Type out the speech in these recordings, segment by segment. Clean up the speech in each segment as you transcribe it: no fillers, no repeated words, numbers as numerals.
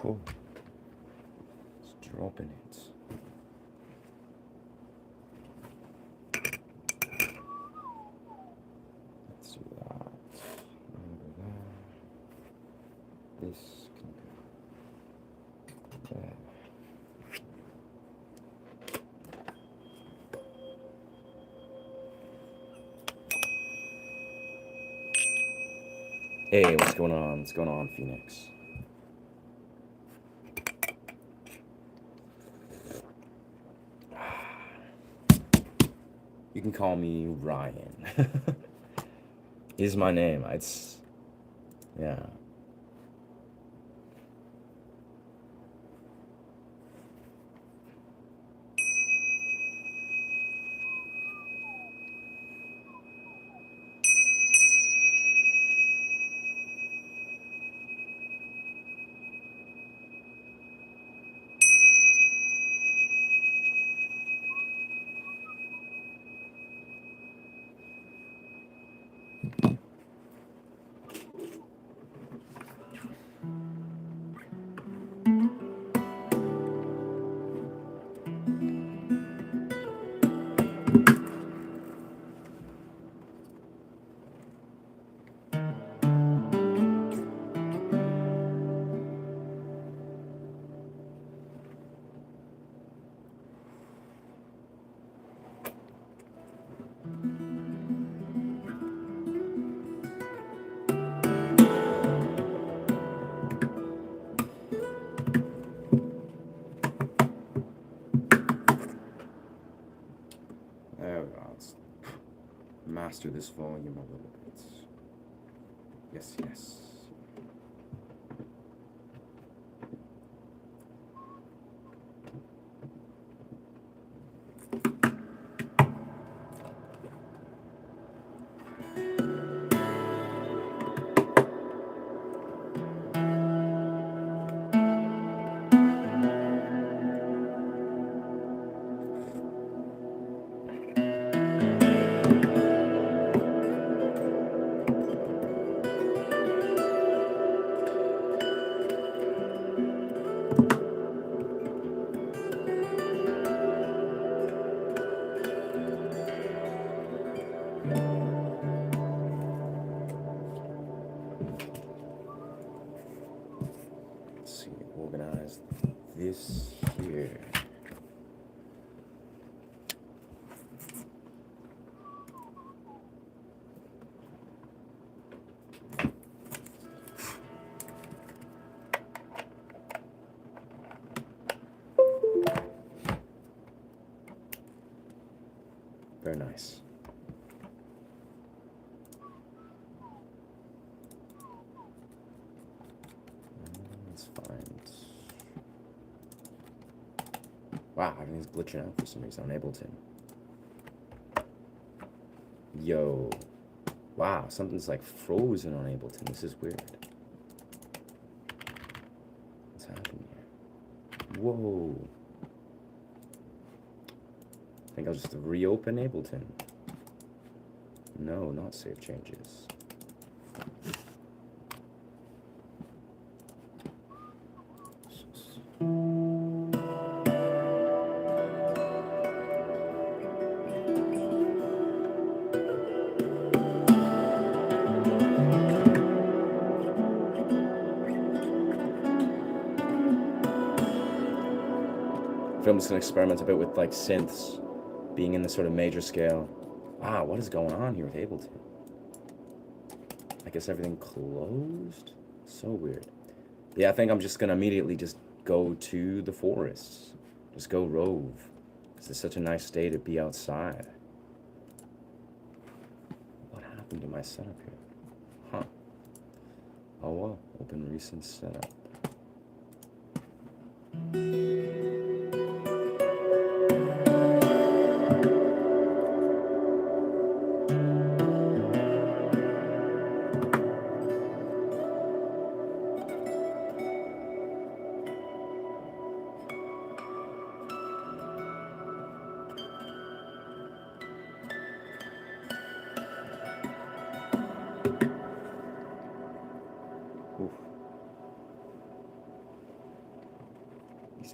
Cool. It's dropping it. Let's do that. Remember that. This can go there. Hey, what's going on? What's going on, Phoenix? You can call me Ryan. Is my name. It's, yeah. There we go. Let's master this volume a little bit. Yes, yes. Let's see, organize this here. Very nice. Let's find. Wow, everything's glitching out for some reason on Ableton. Yo. Wow, something's like frozen on Ableton. This is weird. What's happening here? Whoa. I think I'll just reopen Ableton. No, not save changes. I'm just gonna experiment a bit with like synths being in the sort of major scale. Wow, what is going on here with Ableton? I guess everything closed? So weird. Yeah, I think I'm just gonna immediately just go to the forests. Just go rove. Because it's such a nice day to be outside. What happened to my setup here? Huh. Oh well, open recent setup.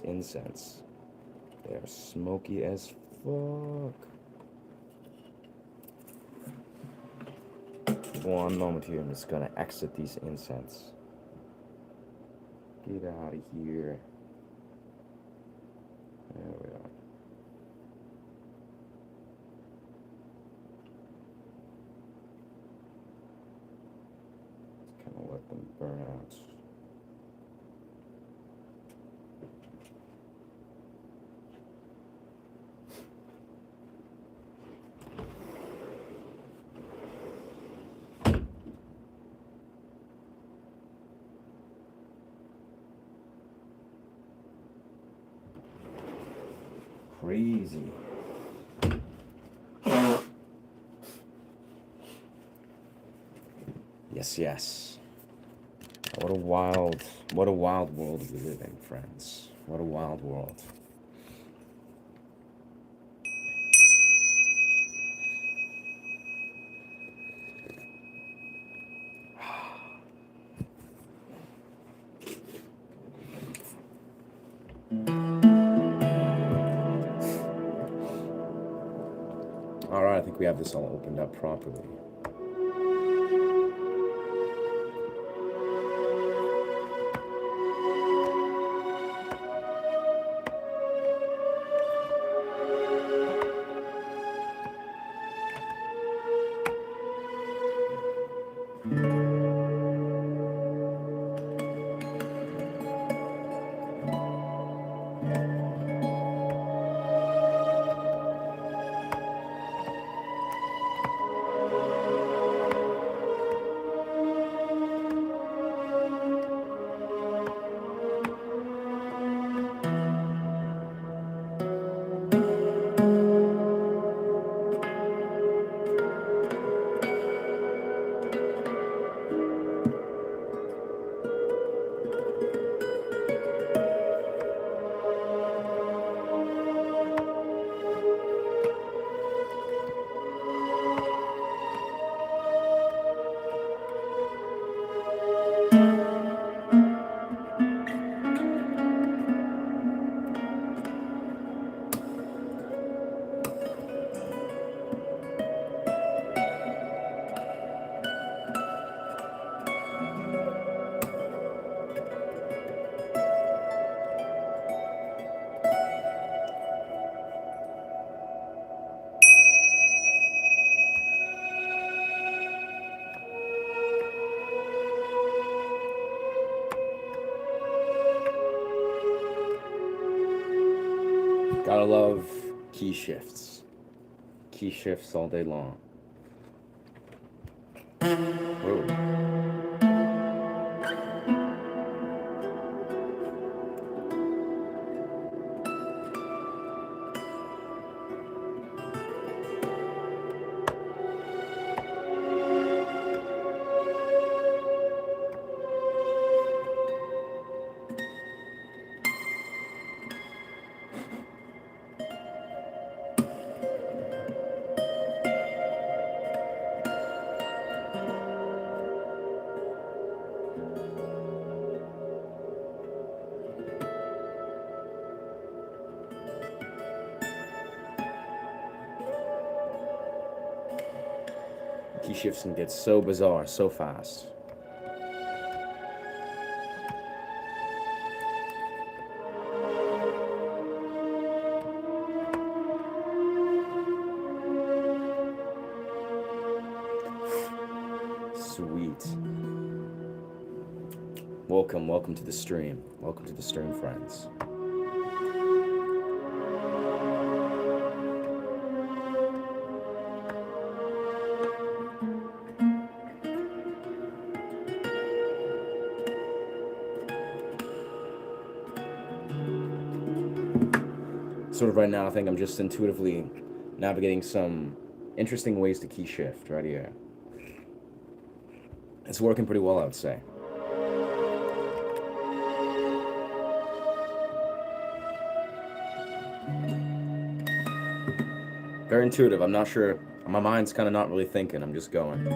incense. They are smoky as fuck. One moment here, I'm just gonna exit these incense. Get out of here. There we are. Just kind of let them burn out. Crazy. Yes, yes. What a wild world we live in, friends. What a wild world. All right, I think we have this all opened up properly. Gotta love key shifts. Key shifts all day long. Whoa. Key shifts can get so bizarre so fast. Sweet. Welcome to the stream. Welcome to the stream, friends. Sort of right now, I think I'm just intuitively navigating some interesting ways to key shift right here. It's working pretty well, I would say. Very intuitive. I'm not sure. My mind's kind of not really thinking. I'm just going.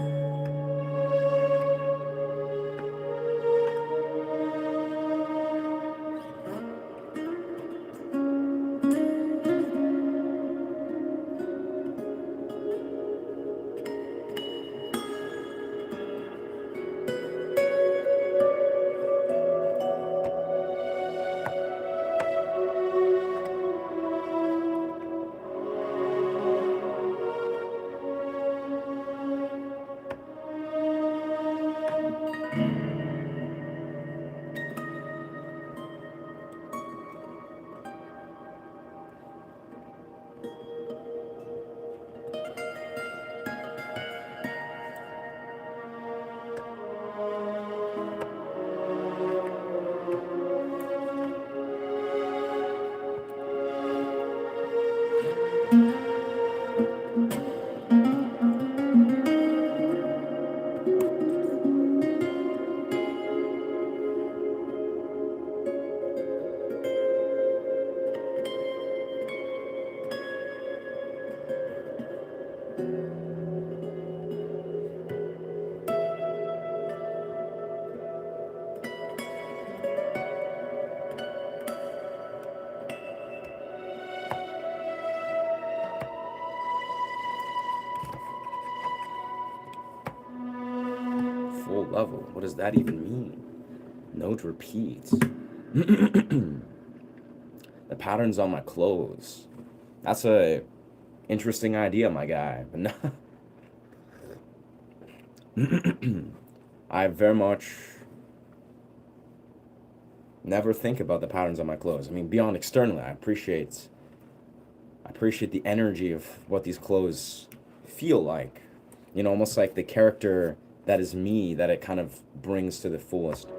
Full level. What does that even mean? Note repeats. The patterns on my clothes. That's a interesting idea, my guy. But no. I very much never think about the patterns on my clothes. I mean, beyond externally, I appreciate the energy of what these clothes feel like. You know, almost like the character that is me that it kind of brings to the fullest.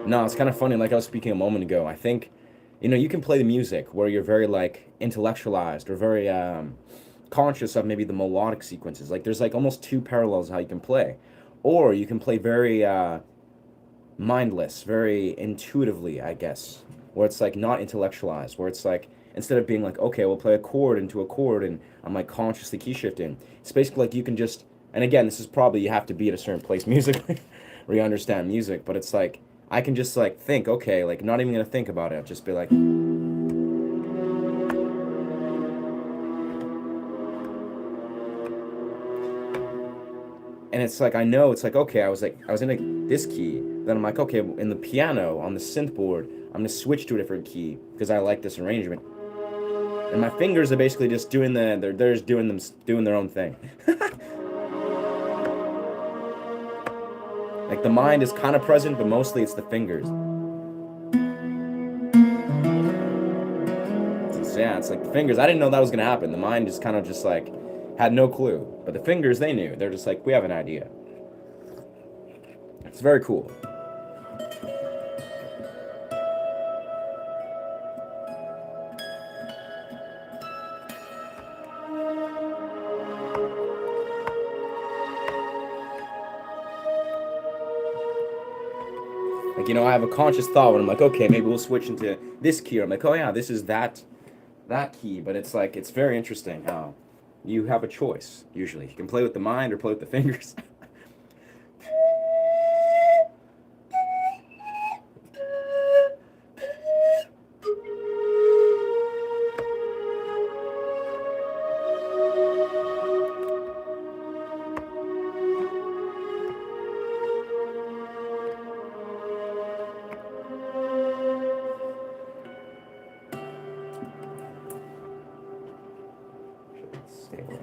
No, it's kind of funny. Like I was speaking a moment ago, I think, you know, you can play the music where you're very like intellectualized or very conscious of maybe the melodic sequences. Like there's like almost two parallels how you can play, or you can play very mindless, very intuitively, I guess, where it's like not intellectualized, where it's like instead of being like, okay, we'll play a chord into a chord and I'm like consciously key shifting. It's basically like you can just, and again, this is probably you have to be at a certain place musically where you understand music, but it's like I can just like think, okay, like not even gonna think about it. I'll just be like, and it's like I know it's like okay, I was in this key, then I'm like okay, in the piano on the synth board, I'm gonna switch to a different key because I like this arrangement, and my fingers are basically just doing they're just doing their own thing. Like the mind is kind of present, but mostly it's the fingers. Yeah, it's like the fingers. I didn't know that was gonna happen. The mind just kind of just like had no clue, but the fingers they knew. They're just like we have an idea. It's very cool. Like you know, I have a conscious thought when I'm like, okay, maybe we'll switch into this key. Or I'm like, oh yeah, this is that key. But it's like it's very interesting how you have a choice. Usually, you can play with the mind or play with the fingers. Stay away.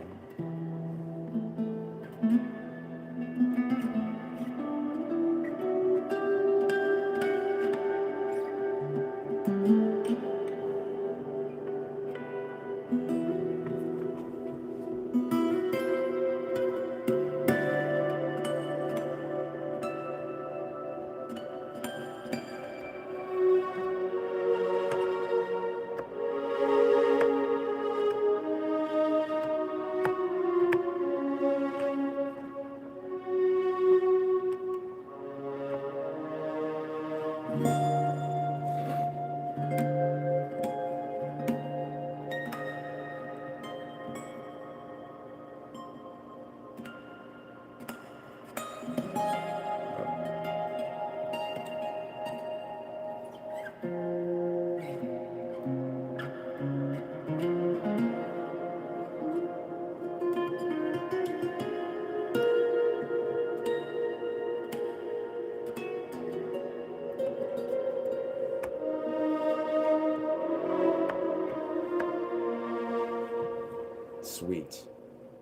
Sweet.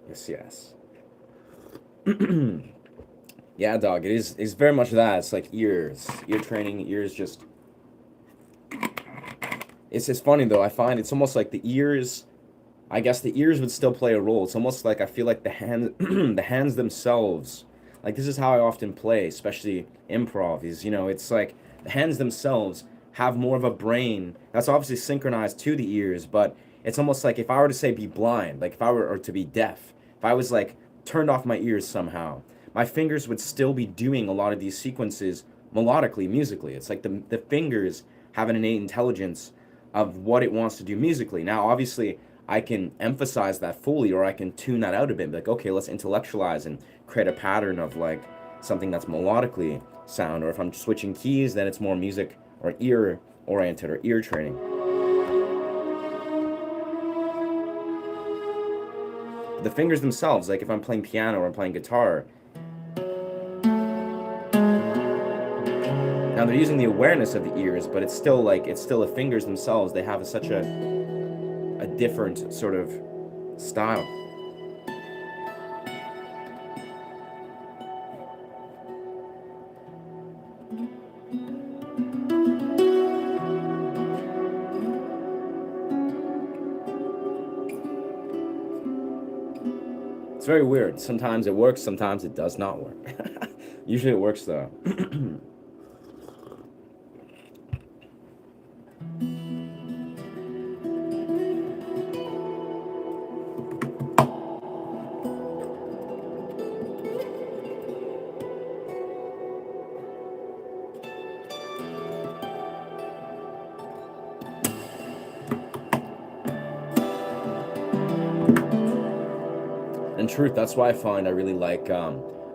Yes, yes. Yeah, dog. It's very much that. It's like ear training. Ears just. It's just funny though. I find it's almost like the ears. I guess the ears would still play a role. It's almost like I feel like the hand, the hands themselves. Like this is how I often play, especially improv. Is you know, it's like the hands themselves have more of a brain that's obviously synchronized to the ears, but it's almost like if I were to say be blind, like if I were or to be deaf, if I was like turned off my ears somehow, my fingers would still be doing a lot of these sequences melodically, musically. It's like the fingers have an innate intelligence of what it wants to do musically. Now, obviously, I can emphasize that fully, or I can tune that out a bit. Like, okay, let's intellectualize and create a pattern of like something that's melodically sound. Or if I'm switching keys, then it's more music or ear oriented or ear training. The fingers themselves, like if I'm playing piano or I'm playing guitar, now they're using the awareness of the ears, but it's still the fingers themselves. They have such a different sort of style. It's very weird. Sometimes it works, sometimes it does not work. Usually it works though. In truth, that's why I find I really like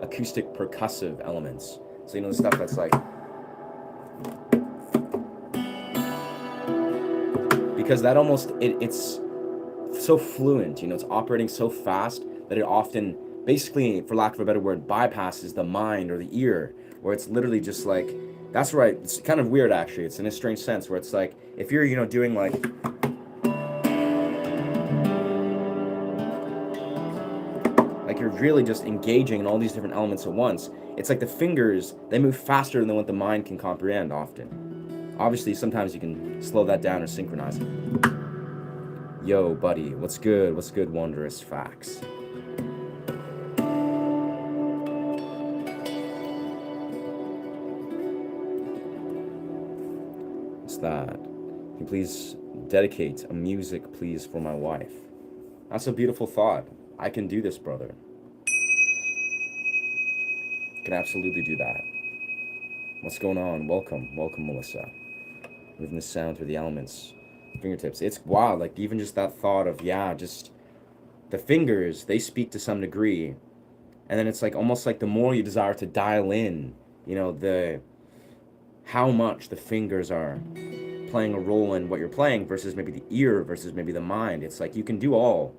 acoustic percussive elements. So, you know, the stuff that's like, because that almost, it's so fluent, you know, it's operating so fast that it often, basically, for lack of a better word, bypasses the mind or the ear, where it's literally just like, that's right, it's kind of weird actually, it's in a strange sense, where it's like, if you're, you know, doing like, you're really just engaging in all these different elements at once. It's like the fingers, they move faster than what the mind can comprehend often. Obviously, sometimes you can slow that down or synchronize it. Yo, buddy, what's good? What's good, Wondrous Facts? What's that? Can you please dedicate a music, please, for my wife? That's a beautiful thought. I can do this, brother. Can absolutely do that. What's going on? Welcome, Melissa. Moving the sound through the elements, fingertips. It's wild. Like even just that thought of just the fingers. They speak to some degree, and then it's like almost like the more you desire to dial in, you know, the how much the fingers are playing a role in what you're playing versus maybe the ear versus maybe the mind. It's like you can do all.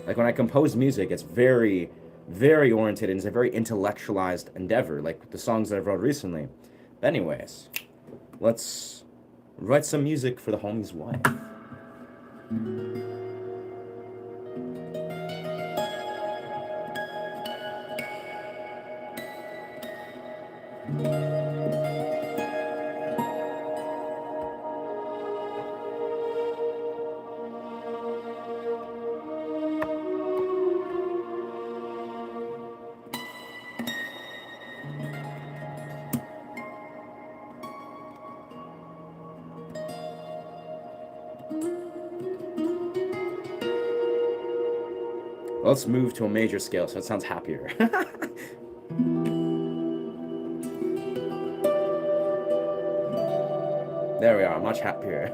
Like when I compose music, it's very oriented and it's a very intellectualized endeavor, like the songs that I've wrote recently. But anyways, let's write some music for the homie's wife. Let's move to a major scale so it sounds happier. There we are, much happier.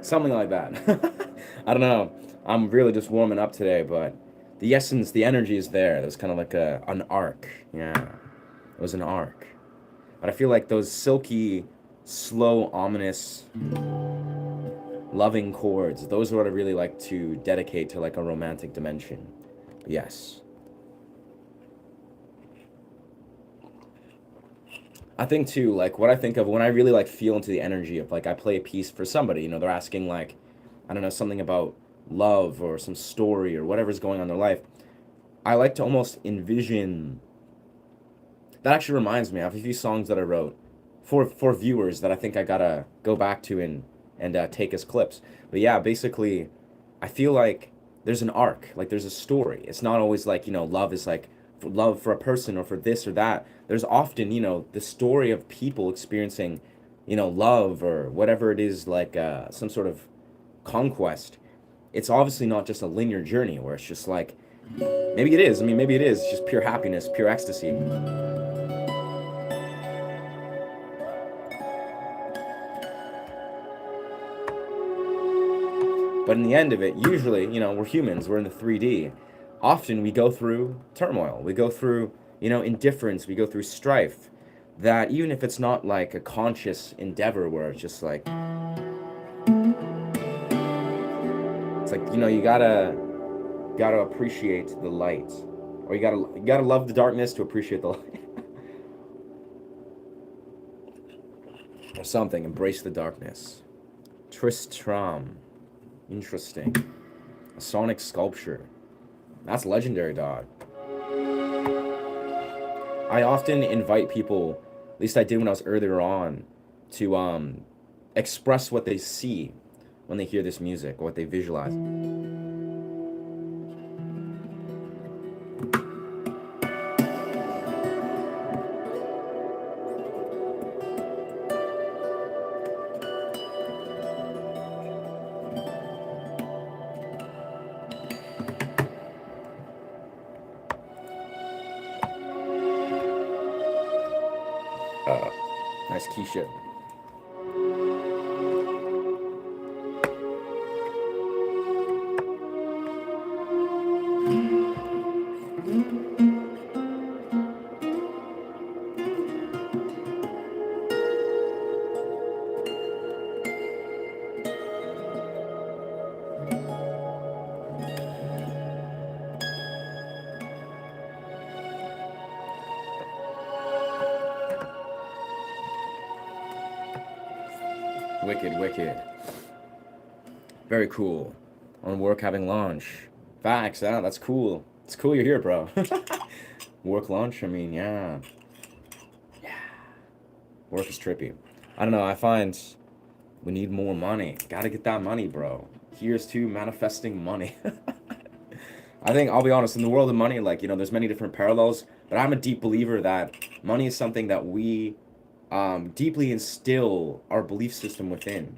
Something like that. I don't know. I'm really just warming up today, but the essence, the energy is there. There's kind of like an arc. Yeah, it was an arc. But I feel like those silky, slow, ominous, loving chords, those are what I really like to dedicate to like a romantic dimension. But yes. I think too, like what I think of when I really like feel into the energy of like I play a piece for somebody, you know, they're asking like, I don't know, something about love or some story or whatever's going on in their life. I like to almost envision. That actually reminds me, I have a few songs that I wrote for viewers that I think I gotta go back to and take as clips. But yeah, basically, I feel like there's an arc, like there's a story. It's not always like, you know, love is like love for a person or for this or that. There's often, you know, the story of people experiencing, you know, love or whatever it is, like some sort of conquest. It's obviously not just a linear journey where it's just like, maybe it is. I mean, maybe it is just pure happiness, pure ecstasy. But in the end of it, usually, you know, we're humans, we're in the 3D. Often we go through turmoil, we go through, you know, indifference, we go through strife. That even if it's not like a conscious endeavor where it's just like, it's like, you know, you gotta appreciate the light. Or you gotta love the darkness to appreciate the light. Or something, embrace the darkness. Tristram. Interesting. A sonic sculpture. That's legendary, dog. I often invite people, at least I did when I was earlier on, to express what they see when they hear this music, what they visualize. Nice Keisha. Wicked, wicked. Very cool. On work having lunch. Facts, yeah, that's cool. It's cool you're here, bro. Work lunch, I mean, yeah. Yeah. Work is trippy. I don't know, I find we need more money. Gotta get that money, bro. Here's to manifesting money. I think I'll be honest, in the world of money, like, you know, there's many different parallels, but I'm a deep believer that money is something that we deeply instill our belief system within.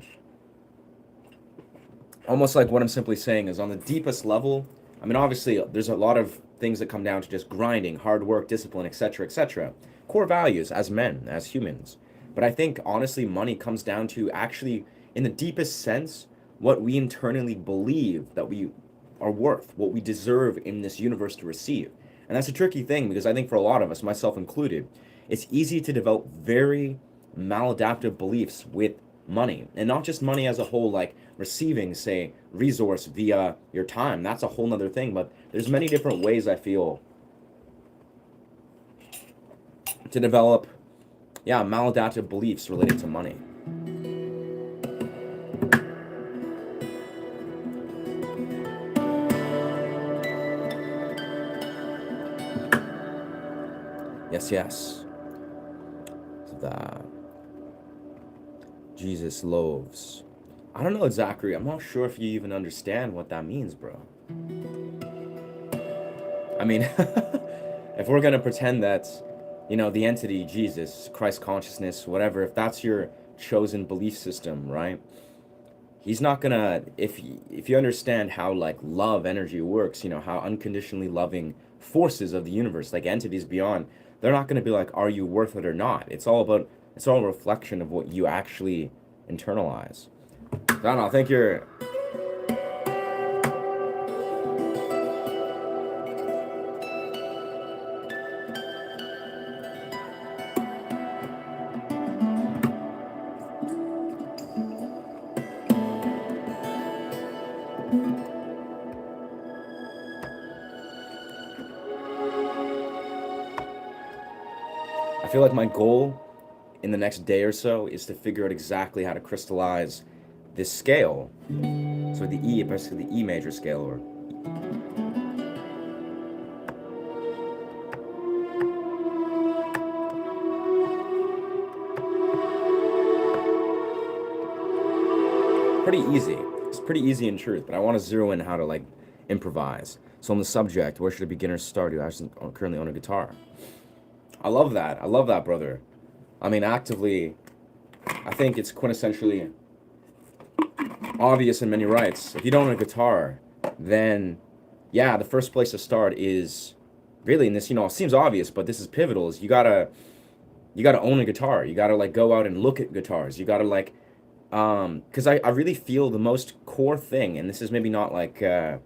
Almost like what I'm simply saying is on the deepest level. I mean, obviously, there's a lot of things that come down to just grinding, hard work, discipline, etc., etc. Core values as men, as humans. But I think honestly, money comes down to actually, in the deepest sense, what we internally believe that we are worth, what we deserve in this universe to receive. And that's a tricky thing because I think for a lot of us, myself included, it's easy to develop very maladaptive beliefs with money. And not just money as a whole, like receiving, say, resource via your time. That's a whole nother thing. But there's many different ways I feel to develop, yeah, maladaptive beliefs related to money. Yes, yes. The Jesus loaves. I don't know, Zachary. I'm not sure if you even understand what that means, bro. I mean, if we're gonna pretend that, you know, the entity Jesus, Christ consciousness, whatever, if that's your chosen belief system, right? He's not gonna, if you understand how like love energy works, you know, how unconditionally loving forces of the universe, like entities beyond, they're not gonna be like, are you worth it or not? It's all a reflection of what you actually internalize. I don't know. I think you're. feel like my goal in the next day or so is to figure out exactly how to crystallize this scale. So the E, basically the E major scale, or pretty easy. It's pretty easy in truth, but I want to zero in how to like improvise. So on the subject, where should a beginner start who actually currently own a guitar? I love that. I love that, brother. I mean, actively, I think it's quintessentially obvious in many rights. If you don't own a guitar, then yeah, the first place to start is really, and this, it seems obvious, but this is pivotal, is you gotta own a guitar. You gotta like go out and look at guitars. You gotta like because I really feel the most core thing, and this is maybe not like a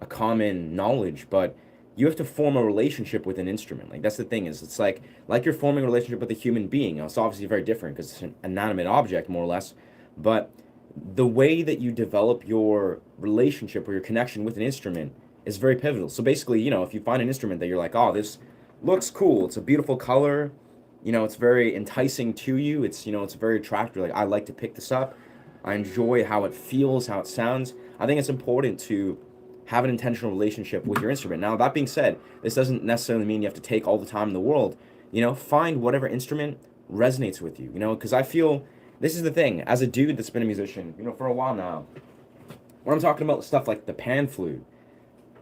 common knowledge, but you have to form a relationship with an instrument. Like that's the thing, is it's like you're forming a relationship with a human being. Now, it's obviously very different because it's an inanimate object more or less, but the way that you develop your relationship or your connection with an instrument is very pivotal. So basically, if you find an instrument that you're like, oh, this looks cool, it's a beautiful color, it's very enticing to you, it's very attractive, like I like to pick this up, I enjoy how it feels, how it sounds. I think it's important to have an intentional relationship with your instrument. Now, that being said, this doesn't necessarily mean you have to take all the time in the world. Find whatever instrument resonates with you, because I feel this is the thing, as a dude that's been a musician, for a while now, when I'm talking about stuff like the pan flute,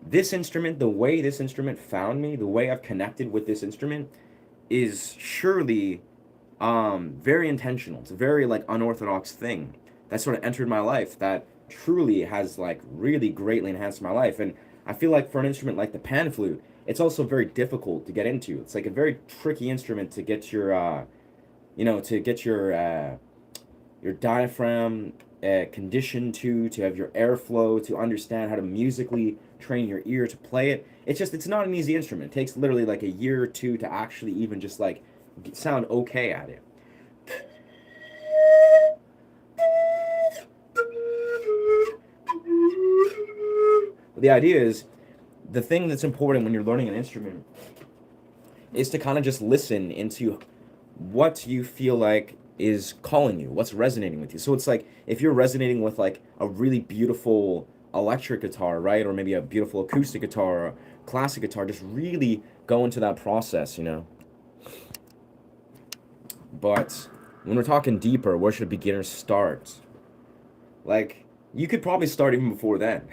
this instrument, the way this instrument found me, the way I've connected with this instrument is surely very intentional. It's a very like unorthodox thing that sort of entered my life that truly has like really greatly enhanced my life. And I feel like for an instrument like the pan flute, it's also very difficult to get into. It's like a very tricky instrument to get your diaphragm conditioned to have your airflow, to understand how to musically train your ear to play it. It's not an easy instrument. It takes literally like a year or two to actually even just like sound okay at it. But the idea is, the thing that's important when you're learning an instrument is to kind of just listen into what you feel like is calling you, what's resonating with you. So it's like if you're resonating with like a really beautiful electric guitar, right? Or maybe a beautiful acoustic guitar or classic guitar, just really go into that process, But when we're talking deeper, where should beginners start? Like, you could probably start even before then.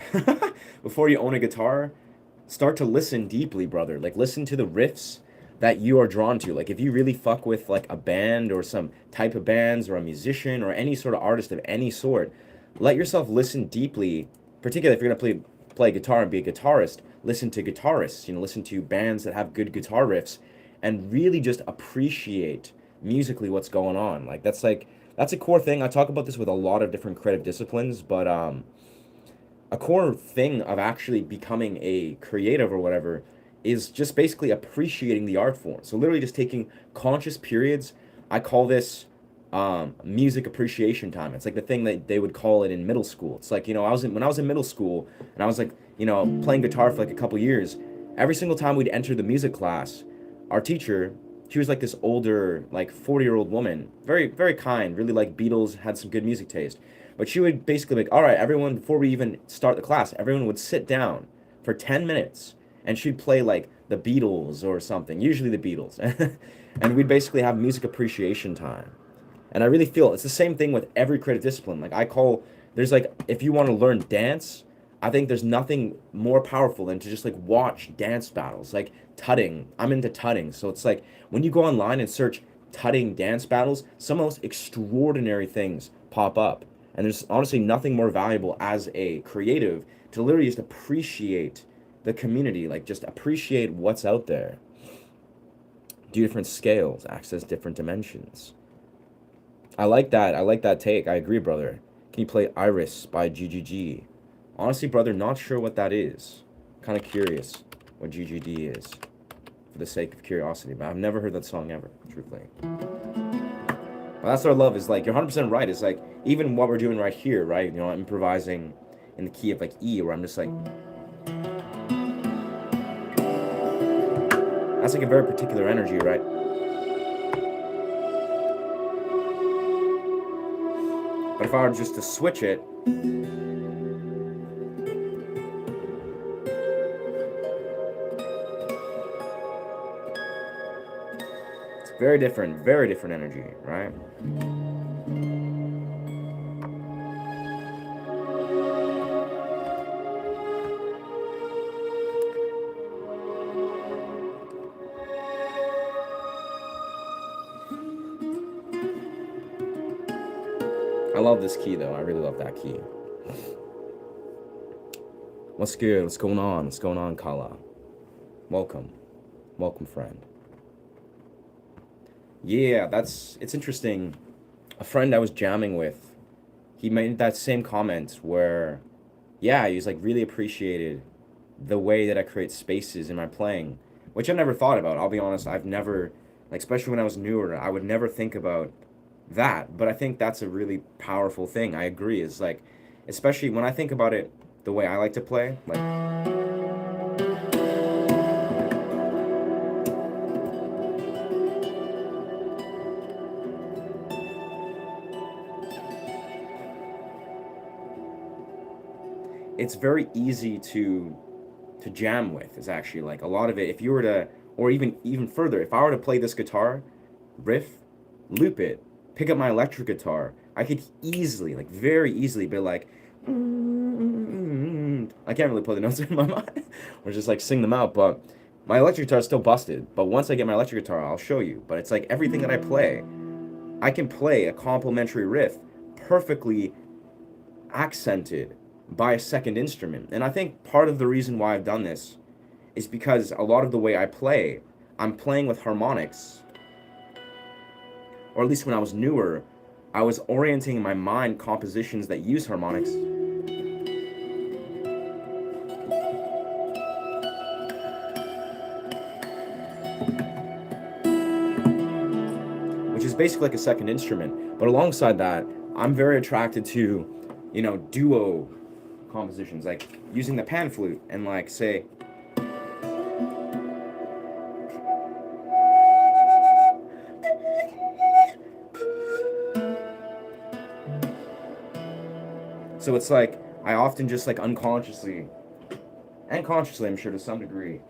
Before you own a guitar, start to listen deeply, brother. Like, listen to the riffs that you are drawn to. Like, if you really fuck with like a band or some type of bands or a musician or any sort of artist of any sort, let yourself listen deeply, particularly if you're gonna play guitar and be a guitarist. Listen to guitarists, listen to bands that have good guitar riffs, and really just appreciate musically what's going on. Like that's a core thing. I talk about this with a lot of different creative disciplines, but a core thing of actually becoming a creative or whatever is just basically appreciating the art form. So literally just taking conscious periods. I call this music appreciation time. It's like the thing that they would call it in middle school. It's like, when I was in middle school and I was like, playing guitar for like a couple years, every single time we'd enter the music class, our teacher, she was like this older, like 40-year-old woman, very, very kind, really like Beatles, had some good music taste. But she would basically be like, all right, everyone, before we even start the class, everyone would sit down for 10 minutes and she'd play like the Beatles or something, usually the Beatles. And we'd basically have music appreciation time. And I really feel it's the same thing with every creative discipline. There's like, if you want to learn dance, I think there's nothing more powerful than to just like watch dance battles, like tutting. I'm into tutting. So it's like when you go online and search tutting dance battles, some of the most extraordinary things pop up. And there's honestly nothing more valuable as a creative to literally just appreciate the community, like just appreciate what's out there. Do different scales, access different dimensions. I like that. I like that take. I agree, brother. Can you play Iris by GGG? Honestly, brother, not sure what that is. Kind of curious what GGD is, for the sake of curiosity. But I've never heard that song ever, truthfully. Well, that's what I love, is like, you're 100% right. It's like, even what we're doing right here, right? I'm improvising in the key of like E, where I'm just like, that's like a very particular energy, right? But if I were just to switch it, it's very different energy, right? I love this key though. I really love that key. What's good? What's going on? What's going on, Kala? Welcome. Welcome, friend. Yeah, it's interesting. A friend I was jamming with, he made that same comment where, yeah, he was like really appreciated the way that I create spaces in my playing, which I never thought about. I'll be honest, I've never, like, especially when I was newer, I would never think about that. But I think that's a really powerful thing. I agree. It's like, especially when I think about it the way I like to play, like, it's very easy to jam with. Is actually like a lot of it. If you were to, or even further, if I were to play this guitar riff, loop it, pick up my electric guitar, I could easily, like very easily, be like, I can't really play the notes in my mind, or just like sing them out. But my electric guitar is still busted. But once I get my electric guitar, I'll show you. But it's like everything that I play, I can play a complementary riff perfectly accented by a second instrument. And I think part of the reason why I've done this is because a lot of the way I play, I'm playing with harmonics. Or at least when I was newer, I was orienting in my mind compositions that use harmonics. Which is basically like a second instrument. But alongside that, I'm very attracted to, duo compositions, like using the pan flute and like say, so it's like I often just like unconsciously and consciously, I'm sure to some degree,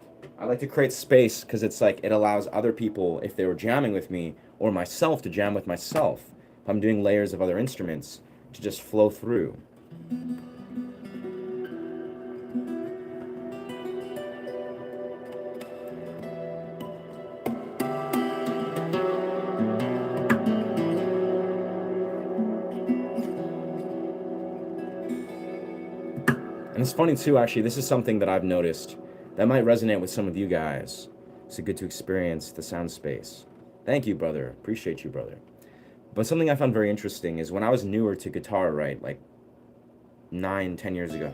I like to create space because it's like it allows other people, if they were jamming with me, or myself to jam with myself, if I'm doing layers of other instruments, to just flow through. And it's funny too, actually, this is something that I've noticed that might resonate with some of you guys. It's good to experience the sound space. Thank you, brother. Appreciate you, brother. But something I found very interesting is when I was newer to guitar, right, like 9-10 years ago,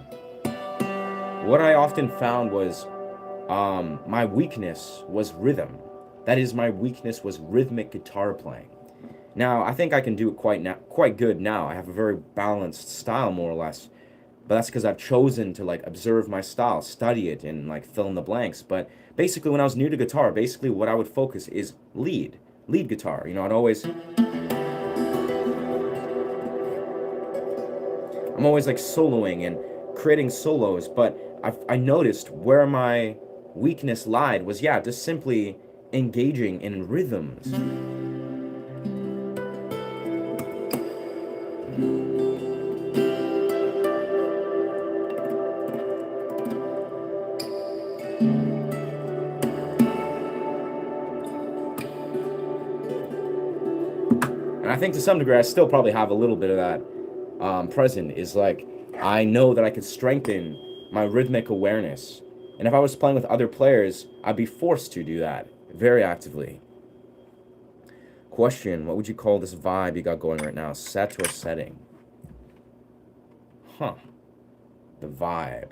what I often found was my weakness was rhythm. That is, my weakness was rhythmic guitar playing. Now, I think I can do it quite good now. I have a very balanced style, more or less. But that's because I've chosen to like observe my style, study it, and like fill in the blanks. But basically, when I was new to guitar, basically what I would focus is lead guitar. I'm always like soloing and creating solos. But I noticed where my weakness lied was, yeah, just simply engaging in rhythms. And I think to some degree, I still probably have a little bit of that present, is like, I know that I could strengthen my rhythmic awareness. And if I was playing with other players, I'd be forced to do that very actively. Question, what would you call this vibe you got going right now? Set or setting? Huh. The vibe.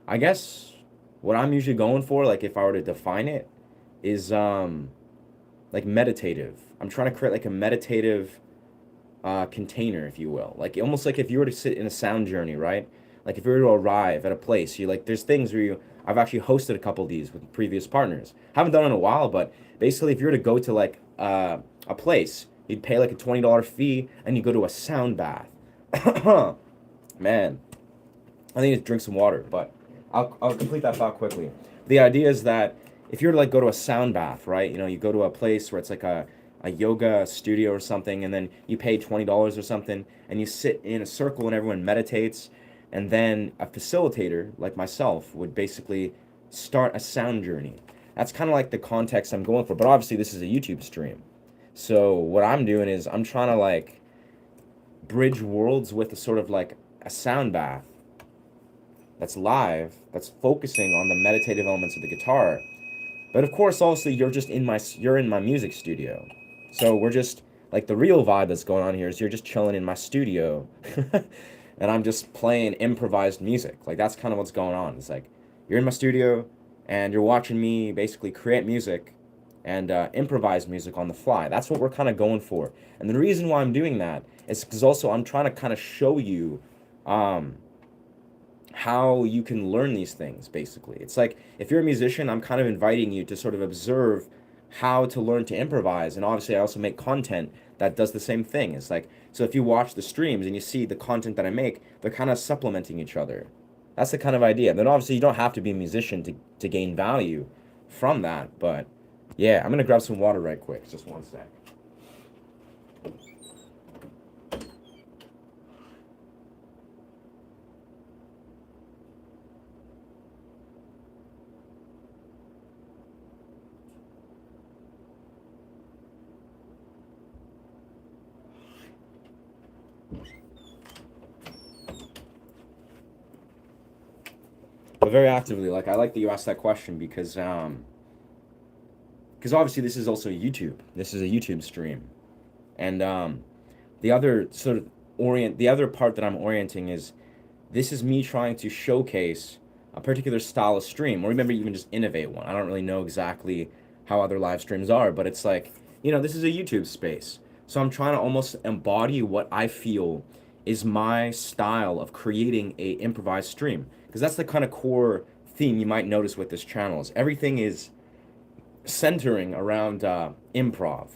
I guess what I'm usually going for, like if I were to define it, is like meditative. I'm trying to create like a meditative container, if you will. Like almost like if you were to sit in a sound journey, right? Like if you were to arrive at a place, you like, there's things where I've actually hosted a couple of these with previous partners. Haven't done it in a while, but basically if you were to go to like a place, You'd pay like a $20 fee and you go to a sound bath. Man, I need to drink some water, but I'll complete that thought quickly. The idea is that if you're to like go to a sound bath, right? You know, you go to a place where it's like a yoga studio or something, and then you pay $20 or something, and you sit in a circle and everyone meditates, and then a facilitator like myself would basically start a sound journey. That's kind of like the context I'm going for, but obviously this is a YouTube stream. So what I'm doing is I'm trying to like bridge worlds with a sort of like a sound bath that's live, that's focusing on the meditative elements of the guitar. But of course, also you're in my music studio. So we're just like the real vibe that's going on here is you're just chilling in my studio, and I'm just playing improvised music. Like that's kind of what's going on. It's like you're in my studio, and you're watching me basically create music and improvise music on the fly. That's what we're kind of going for. And the reason why I'm doing that is because also I'm trying to kind of show you how you can learn these things, basically. It's like if you're a musician, I'm kind of inviting you to sort of observe how to learn to improvise. And obviously, I also make content that does the same thing. It's like, so if you watch the streams and you see the content that I make, they're kind of supplementing each other. That's the kind of idea. Then obviously, you don't have to be a musician to gain value from that. But yeah, I'm going to grab some water right quick. Just one sec. But very actively, like I like that you asked that question because obviously this is also YouTube. This is a YouTube stream, and the other sort of the other part that I'm orienting is this is me trying to showcase a particular style of stream, or maybe even just innovate one. I don't really know exactly how other live streams are, but it's like, you know, this is a YouTube space. So I'm trying to almost embody what I feel is my style of creating a improvised stream. Because that's the kind of core theme you might notice with this channel is everything is centering around improv.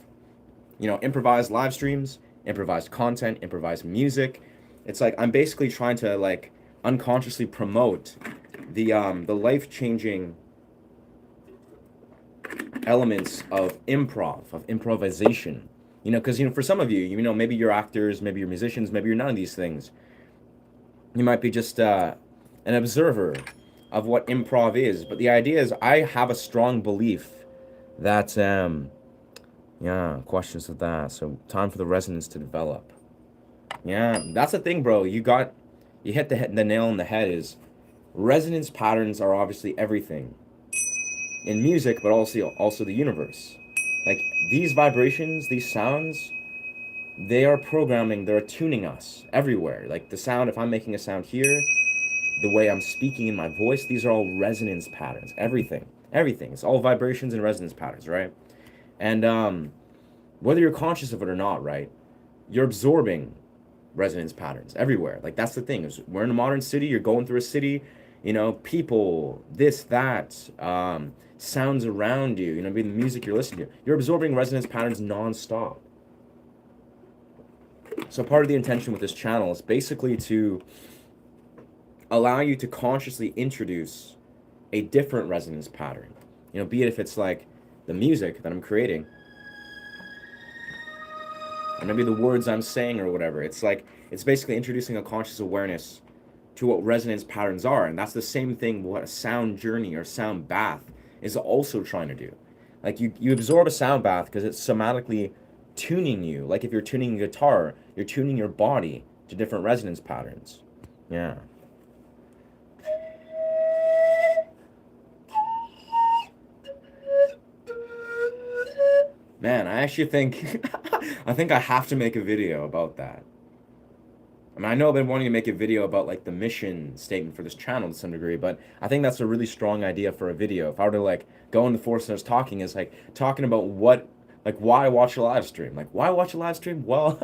You know, improvised live streams, improvised content, improvised music. It's like I'm basically trying to like unconsciously promote the life-changing elements of improv, of improvisation. You know, because you know, for some of you, you know, maybe you're actors, maybe you're musicians, maybe you're none of these things. You might be just an observer of what improv is. But the idea is, I have a strong belief that yeah, questions of that. So time for the resonance to develop. Yeah, that's the thing, bro. You hit the nail on the head. Is resonance patterns are obviously everything in music, but also the universe. Like these vibrations, these sounds, they are programming, they're tuning us everywhere. Like the sound, if I'm making a sound here, the way I'm speaking in my voice, these are all resonance patterns. Everything. It's all vibrations and resonance patterns, right? And whether you're conscious of it or not, right, you're absorbing resonance patterns everywhere. Like that's the thing is we're in a modern city, you're going through a city, you know, people, this, that, sounds around you, you know, maybe the music you're listening to, you're absorbing resonance patterns nonstop. So part of the intention with this channel is basically to allow you to consciously introduce a different resonance pattern. You know, be it if it's like the music that I'm creating, or maybe the words I'm saying or whatever. It's like, it's basically introducing a conscious awareness to what resonance patterns are. And that's the same thing what a sound journey or sound bath is also trying to do. Like you absorb a sound bath because it's somatically tuning you. Like if you're tuning a guitar, you're tuning your body to different resonance patterns. Yeah. Man, I actually think I think I have to make a video about that. I mean, I know I've been wanting to make a video about like the mission statement for this channel to some degree, but I think that's a really strong idea for a video. If I were to like go in the forest and I was talking, is like talking about why watch a live stream? Like, why watch a live stream? Well,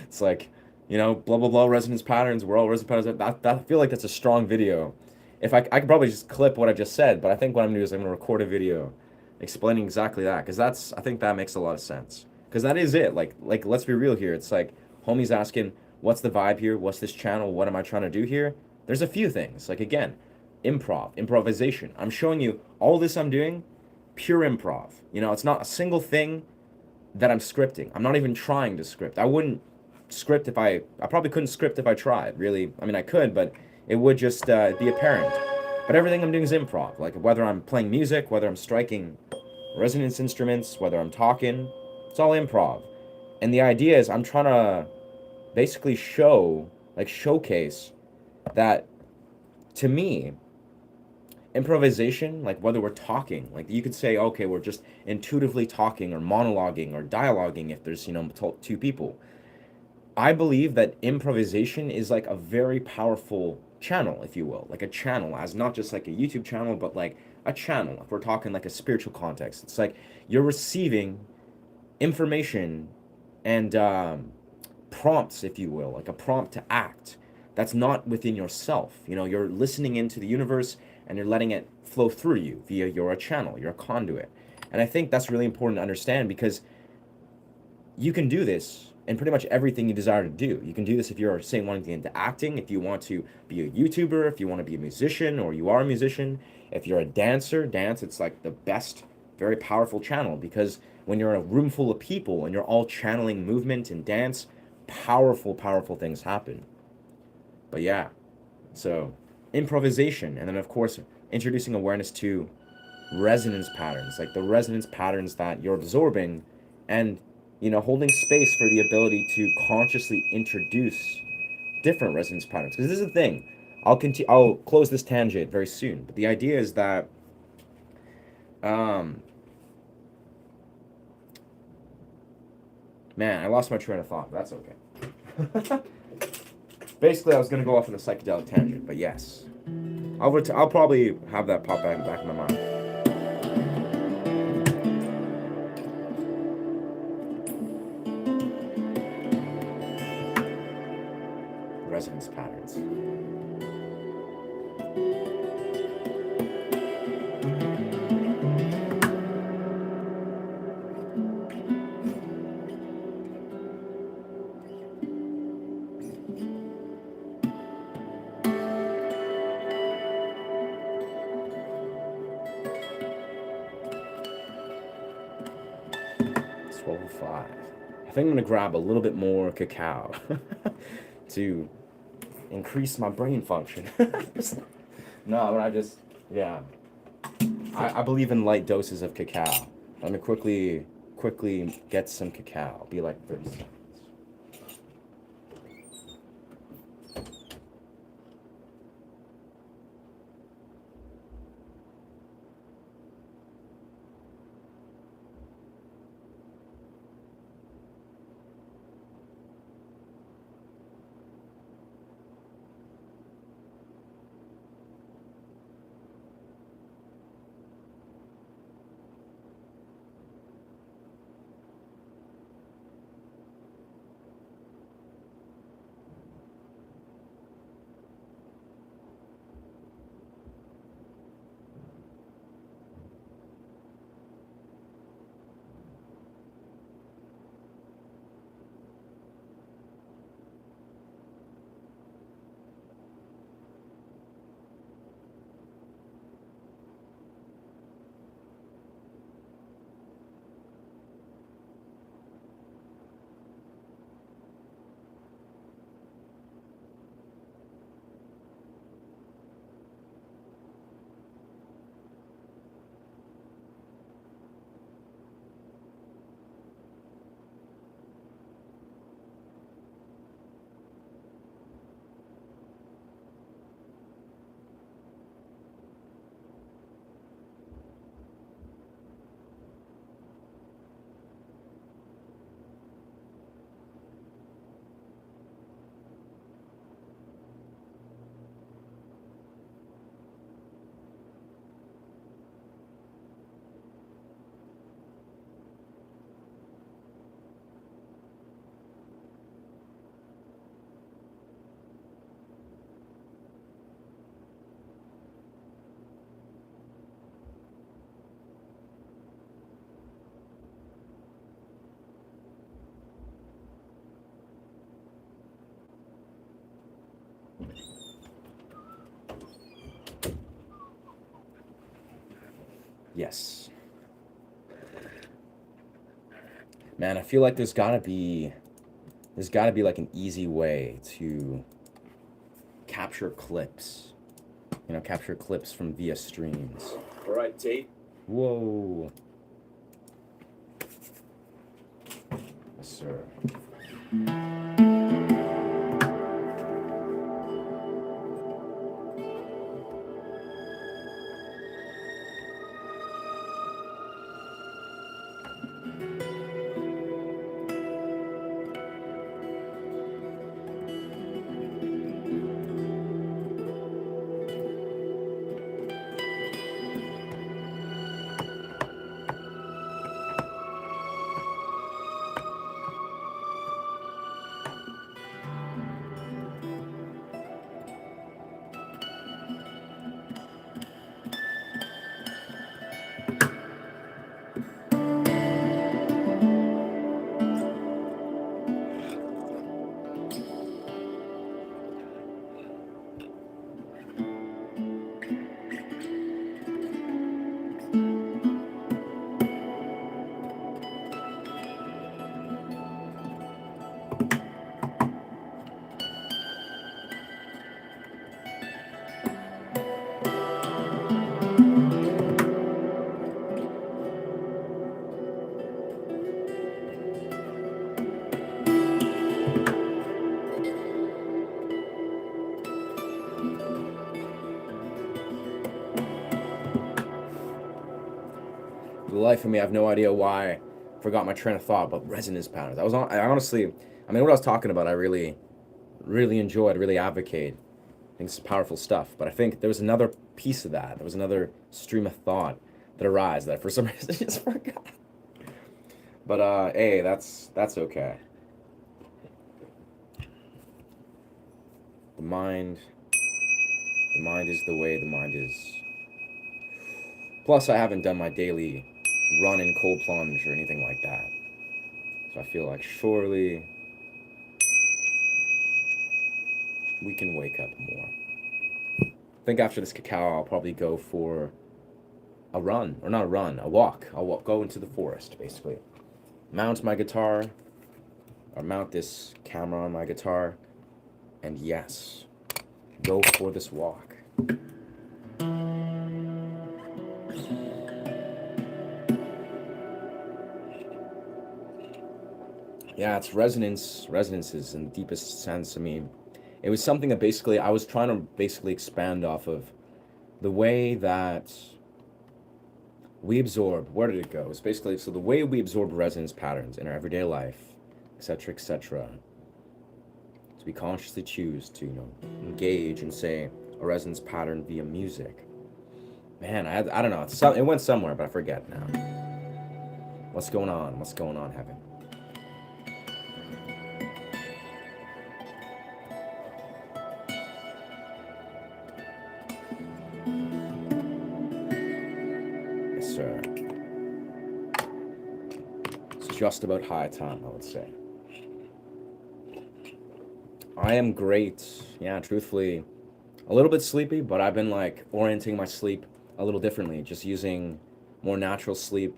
it's like, you know, blah, blah, blah, resonance patterns, we're all resonance patterns. I feel like that's a strong video. If I could probably just clip what I just said, but I think what I'm going to do is I'm going to record a video explaining exactly that, because I think that makes a lot of sense. Because that is it. Like let's be real here. It's like homie's asking, what's the vibe here? What's this channel? What am I trying to do here? There's a few things. Like again, improvisation. I'm showing you all this I'm doing, pure improv. You know, it's not a single thing that I'm scripting. I'm not even trying to script. I wouldn't script if I probably couldn't script if I tried. Really, I mean I could, but it would just be apparent. But everything I'm doing is improv. Like whether I'm playing music, whether I'm striking resonance instruments, whether I'm talking, it's all improv. And the idea is I'm trying to basically showcase that to me, improvisation, like whether we're talking, like you could say, okay, we're just intuitively talking or monologuing or dialoguing if there's, you know, two people. I believe that improvisation is like a very powerful channel, if you will, like a channel, as not just like a YouTube channel, but like a channel. If we're talking like a spiritual context, it's like you're receiving information and prompts, if you will, like a prompt to act that's not within yourself. You know, you're listening into the universe and you're letting it flow through you via you're a channel, you're a conduit. And I think that's really important to understand because you can do this in pretty much everything you desire to do. You can do this if you're, say, wanting to get into acting, if you want to be a YouTuber, if you want to be a musician or you are a musician. If you're a dancer, dance, it's like the best, very powerful channel because when you're in a room full of people and you're all channeling movement and dance, powerful, powerful things happen. But yeah, so improvisation, and then of course, introducing awareness to resonance patterns, like the resonance patterns that you're absorbing and you know, holding space for the ability to consciously introduce different resonance patterns. Because this is the thing. I'll close this tangent very soon. But the idea is that man, I lost my train of thought. But that's okay. Basically, I was gonna go off on a psychedelic tangent, but yes, I'll probably have that pop back in my mind. Resonance patterns. It's 12:05. I think I'm gonna grab a little bit more cacao to increase my brain function. No, but yeah, I believe in light doses of cacao. Let me quickly get some cacao. It'll be like 30 seconds. Yes. Man, I feel like there's gotta be like an easy way to capture clips. You know, capture clips from via streams. All right, Tate. Whoa. Yes, sir. For the life of me, I have no idea why I forgot my train of thought about resonance patterns. I honestly, I mean, what I was talking about, I really, really enjoyed, really advocate. I think it's powerful stuff. But I think there was another piece of that. There was another stream of thought that arose that for some reason I just forgot. But hey, that's okay. The mind is the way the mind is. Plus, I haven't done my daily run in cold plunge or anything like that. So I feel like surely we can wake up more. I think after this cacao, I'll probably go for a run, or not a run, a walk. Go into the forest, basically. Mount my guitar, or mount this camera on my guitar, and yes, go for this walk. Yeah, it's resonances in the deepest sense. I mean, it was something that basically I was trying to basically expand off of the way that we absorb. Where did it go? It's basically so the way we absorb resonance patterns in our everyday life, etc., etc. So we consciously choose to, engage in, say, a resonance pattern via music. Man, I don't know. It went somewhere, but I forget now. What's going on? What's going on, Heaven? Yes, sir. It's just about high time, I would say. I am great. Yeah, truthfully, a little bit sleepy, but I've been like orienting my sleep a little differently, just using more natural sleep.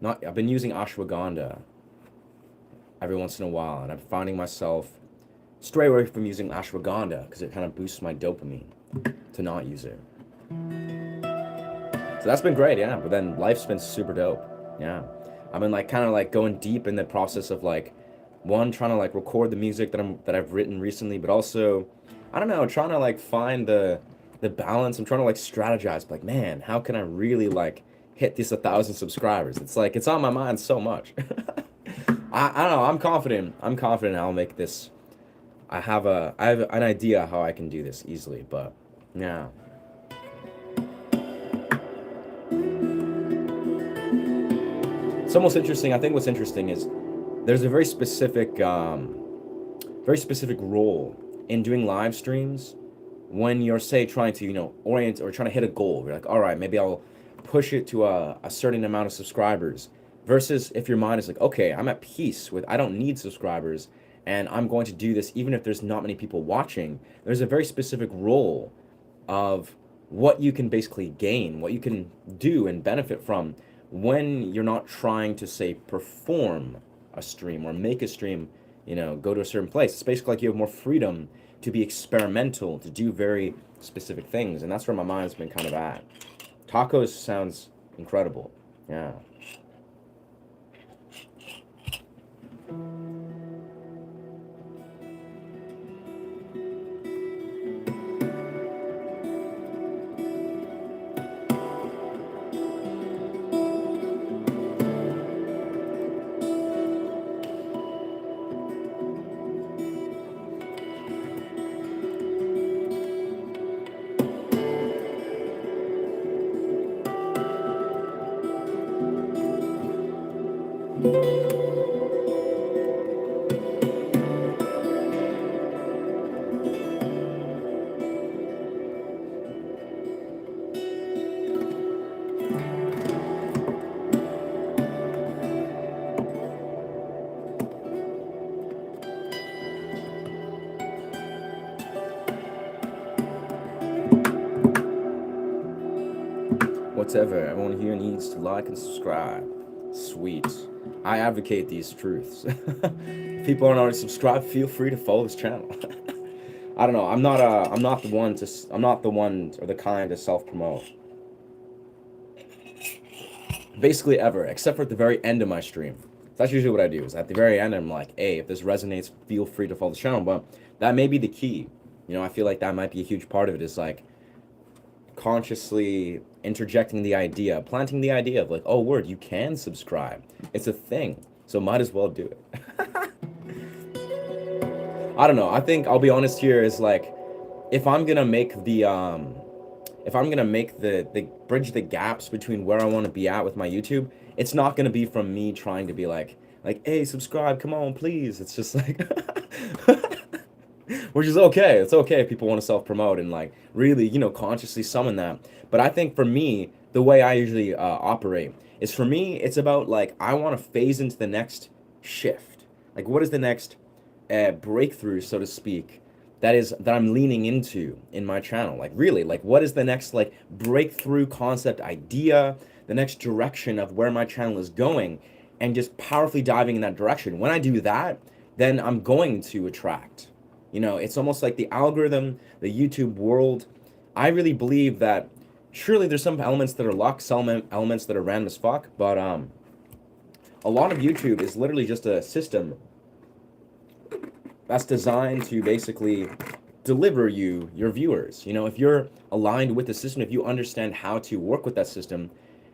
I've been using ashwagandha every once in a while, and I'm finding myself stray away from using ashwagandha because it kind of boosts my dopamine to not use it. So that's been great, yeah. But then life's been super dope, yeah. I've been like kind of like going deep in the process of like trying to like record the music that I've written recently, but also I don't know, trying to like find the balance. I'm trying to like strategize, like, man, how can I really like hit this 1,000 subscribers? It's like it's on my mind so much. I don't know. I'm confident I'll make this. I have an idea how I can do this easily, but yeah. It's almost interesting. I think what's interesting is there's a very specific role in doing live streams when you're, say, trying to, orient or trying to hit a goal. You're like, all right, maybe I'll push it to a certain amount of subscribers, versus if your mind is like, okay, I'm at peace with, I don't need subscribers, and I'm going to do this even if there's not many people watching. There's a very specific role of what you can basically gain, what you can do and benefit from when you're not trying to, say, perform a stream or make a stream, go to a certain place. It's basically like you have more freedom to be experimental, to do very specific things, and that's where my mind's been kind of at. Tacos sounds incredible. Yeah. Whatever, everyone here needs to like and subscribe. Sweet. I advocate these truths. If people aren't already subscribed, feel free to follow this channel. I don't know. I'm not the one or the kind to self-promote. Basically ever, except for at the very end of my stream. That's usually what I do. Is at the very end, I'm like, hey, if this resonates, feel free to follow the channel. But that may be the key. I feel like that might be a huge part of it. Is like consciously interjecting the idea, planting the idea of like, oh, word, you can subscribe. It's a thing, so might as well do it. I don't know. I think I'll be honest here is like, if I'm gonna make the bridge the gaps between where I want to be at with my YouTube, it's not gonna be from me trying to be like, hey, subscribe, come on, please. It's just like, which is okay. It's okay if people want to self-promote and like really, consciously summon that. But I think for me, the way I usually operate is, for me, it's about like, I want to phase into the next shift. Like, what is the next breakthrough, so to speak, that I'm leaning into in my channel? Like, really, like, what is the next like breakthrough concept idea, the next direction of where my channel is going, and just powerfully diving in that direction. When I do that, then I'm going to attract. It's almost like the algorithm, the YouTube world. I really believe that surely there's some elements that are luck, some elements that are random as fuck, but a lot of YouTube is literally just a system that's designed to basically deliver you your viewers. If you're aligned with the system, if you understand how to work with that system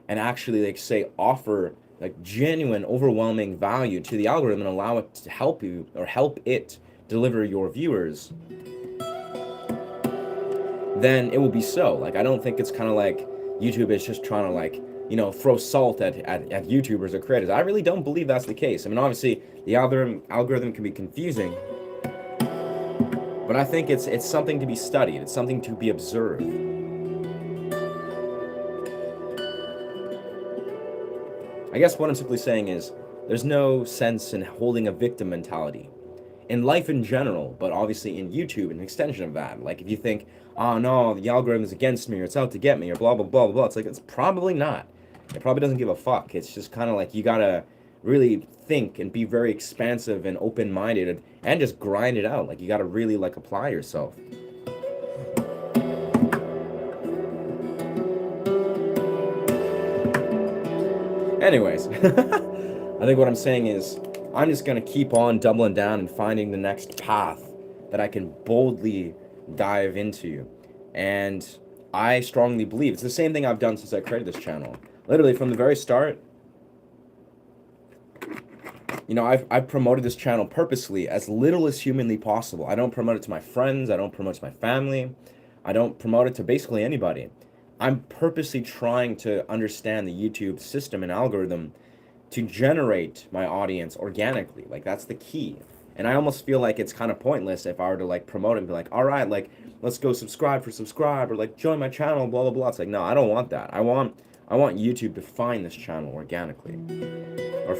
and actually, like, say, offer like genuine, overwhelming value to the algorithm and allow it to help you or help it deliver your viewers, then it will be so. Like, I don't think it's kind of like YouTube is just trying to like, throw salt at YouTubers or creators. I really don't believe that's the case. I mean, obviously the algorithm can be confusing, but I think it's something to be studied. It's something to be observed. I guess what I'm simply saying is there's no sense in holding a victim mentality in life in general, but obviously in YouTube, an extension of that. Like, if you think, oh no, the algorithm is against me, or it's out to get me, or blah, blah, blah, blah, it's like, it's probably not. It probably doesn't give a fuck. It's just kind of like, you gotta really think and be very expansive and open-minded and just grind it out. Like, you gotta really, like, apply yourself. Anyways, I think what I'm saying is, I'm just going to keep on doubling down and finding the next path that I can boldly dive into. And I strongly believe it's the same thing I've done since I created this channel. Literally from the very start, I've promoted this channel purposely as little as humanly possible. I don't promote it to my friends. I don't promote it to my family. I don't promote it to basically anybody. I'm purposely trying to understand the YouTube system and algorithm to generate my audience organically. Like, that's the key. And I almost feel like it's kind of pointless if I were to like promote it and be like, all right, like, let's go subscribe, or like join my channel, blah, blah, blah. It's like, no, I don't want that. I want YouTube to find this channel organically, or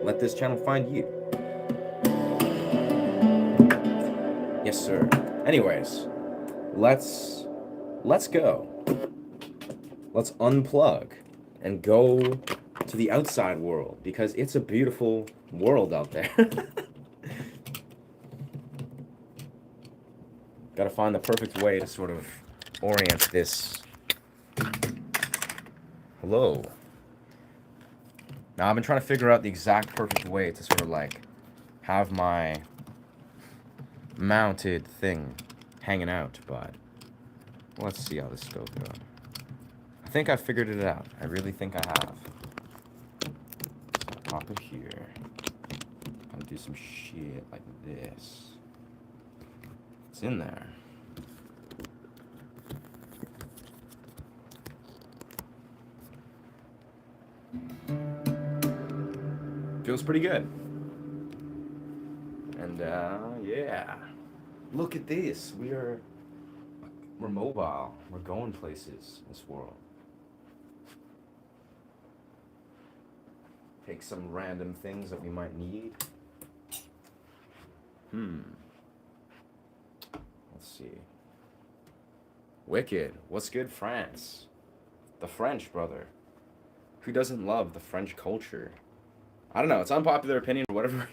let this channel find you. Yes, sir. Anyways, let's go. Let's unplug and go to the outside world because it's a beautiful world out there. Gotta find the perfect way to sort of orient this. Hello. Now I've been trying to figure out the exact perfect way to sort of like have my mounted thing hanging out, but let's see how this goes. I think I figured it out. I really think I have. So pop it here. I'll do some shit like this. It's in there. Feels pretty good. And yeah. Look at this. We're mobile. We're going places in this world. Take some random things that we might need. Let's see. Wicked. What's good, France? The French, brother. Who doesn't love the French culture? I don't know. It's unpopular opinion or whatever.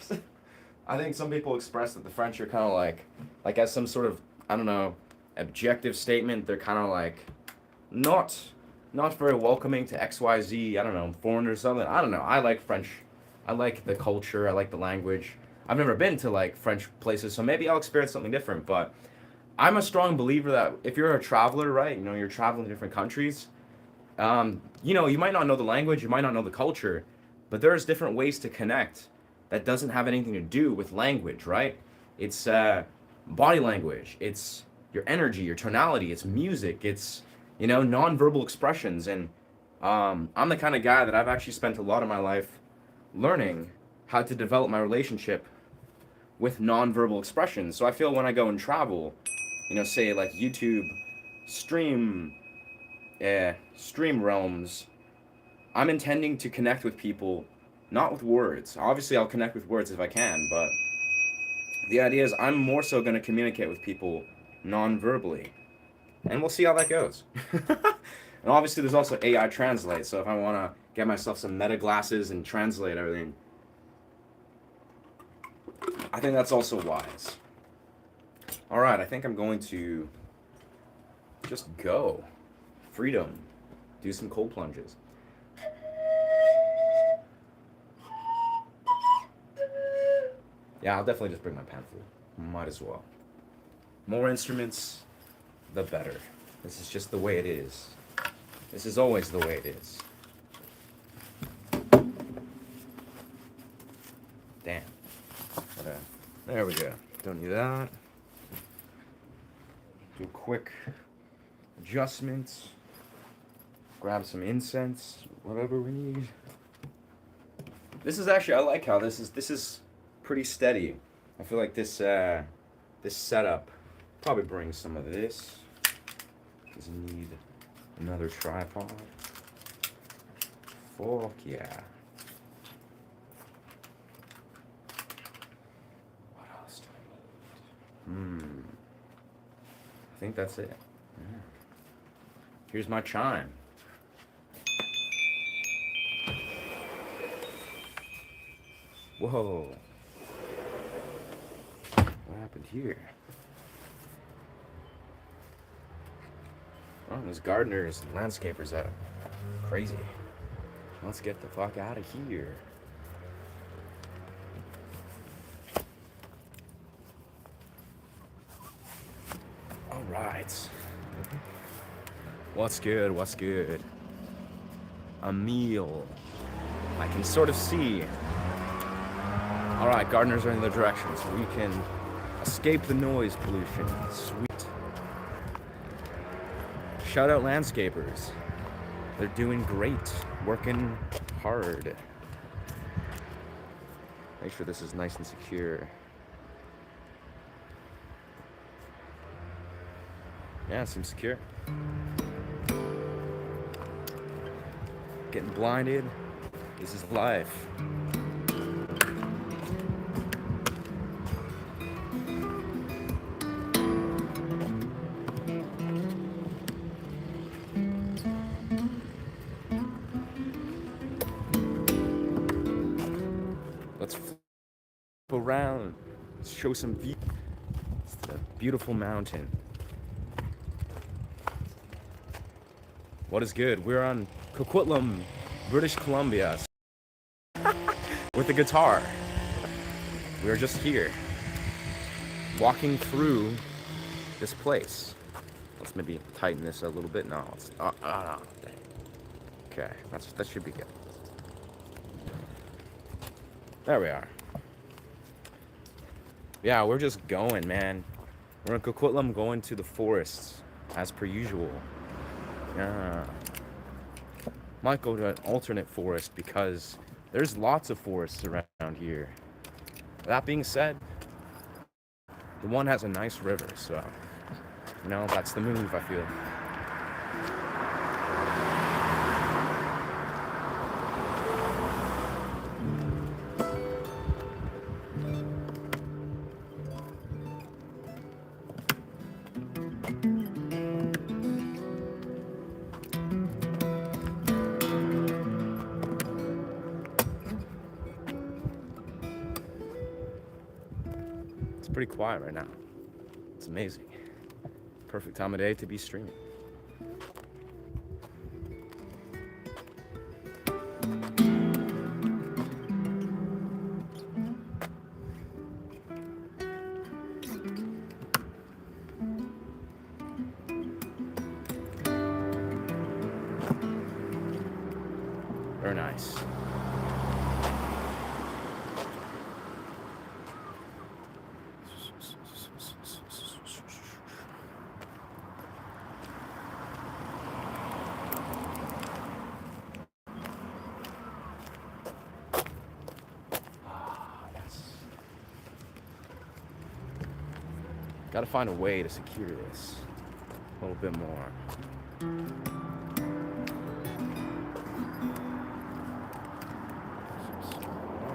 I think some people express that the French are kind of like as some sort of, I don't know, objective statement. They're kind of like not very welcoming to XYZ, I don't know, foreigners or something. I don't know. I like French. I like the culture. I like the language. I've never been to like French places, so maybe I'll experience something different. But I'm a strong believer that if you're a traveler, right, you know, you're traveling to different countries, you know, you might not know the language, you might not know the culture, but there's different ways to connect that doesn't have anything to do with language, right? It's body language, it's your energy, your tonality, it's music, it's, you know, nonverbal expressions. And I'm the kind of guy that I've actually spent a lot of my life learning how to develop my relationship with nonverbal expressions. So I feel when I go and travel, you know, say like YouTube stream realms, I'm intending to connect with people, not with words. Obviously, I'll connect with words if I can, but the idea is I'm more so going to communicate with people non-verbally. And we'll see how that goes. And obviously, there's also AI Translate, so if I want to get myself some meta glasses and translate everything, I think that's also wise. All right, I think I'm going to just go. Freedom. Do some cold plunges. Yeah, I'll definitely just bring my pamphlet. Might as well. More instruments, the better. This is just the way it is. This is always the way it is. Damn. There we go. Don't need that. Do a quick adjustment. Grab some incense, whatever we need. This is actually, I like how this is pretty steady. I feel like this this setup probably brings some of this. Doesn't need another tripod. Fuck yeah. What else do I need? I think that's it. Yeah. Here's my chime. Whoa. What happened here? Oh, there's gardeners and landscapers out. Crazy. Let's get the fuck out of here. All right. What's good? What's good? A meal. I can sort of see. All right, gardeners are in the direction, so we can escape the noise pollution. Sweet. Shout out landscapers. They're doing great, working hard. Make sure this is nice and secure. Yeah, it seems secure. Getting blinded. This is life. Let's flip around. Let's show some view. It's the beautiful mountain. What is good? We're on Coquitlam, British Columbia, with a guitar. We're just here, walking through this place. Let's maybe tighten this a little bit. No, it's okay. That should be good. There we are. Yeah, we're just going, man. We're in Coquitlam, going to the forests as per usual. Yeah. Might go to an alternate forest because there's lots of forests around here. That being said, the one has a nice river, so you know, that's the move, I feel. It's pretty quiet right now. It's amazing. Perfect time of day to be streaming. Very nice. Gotta find a way to secure this a little bit more.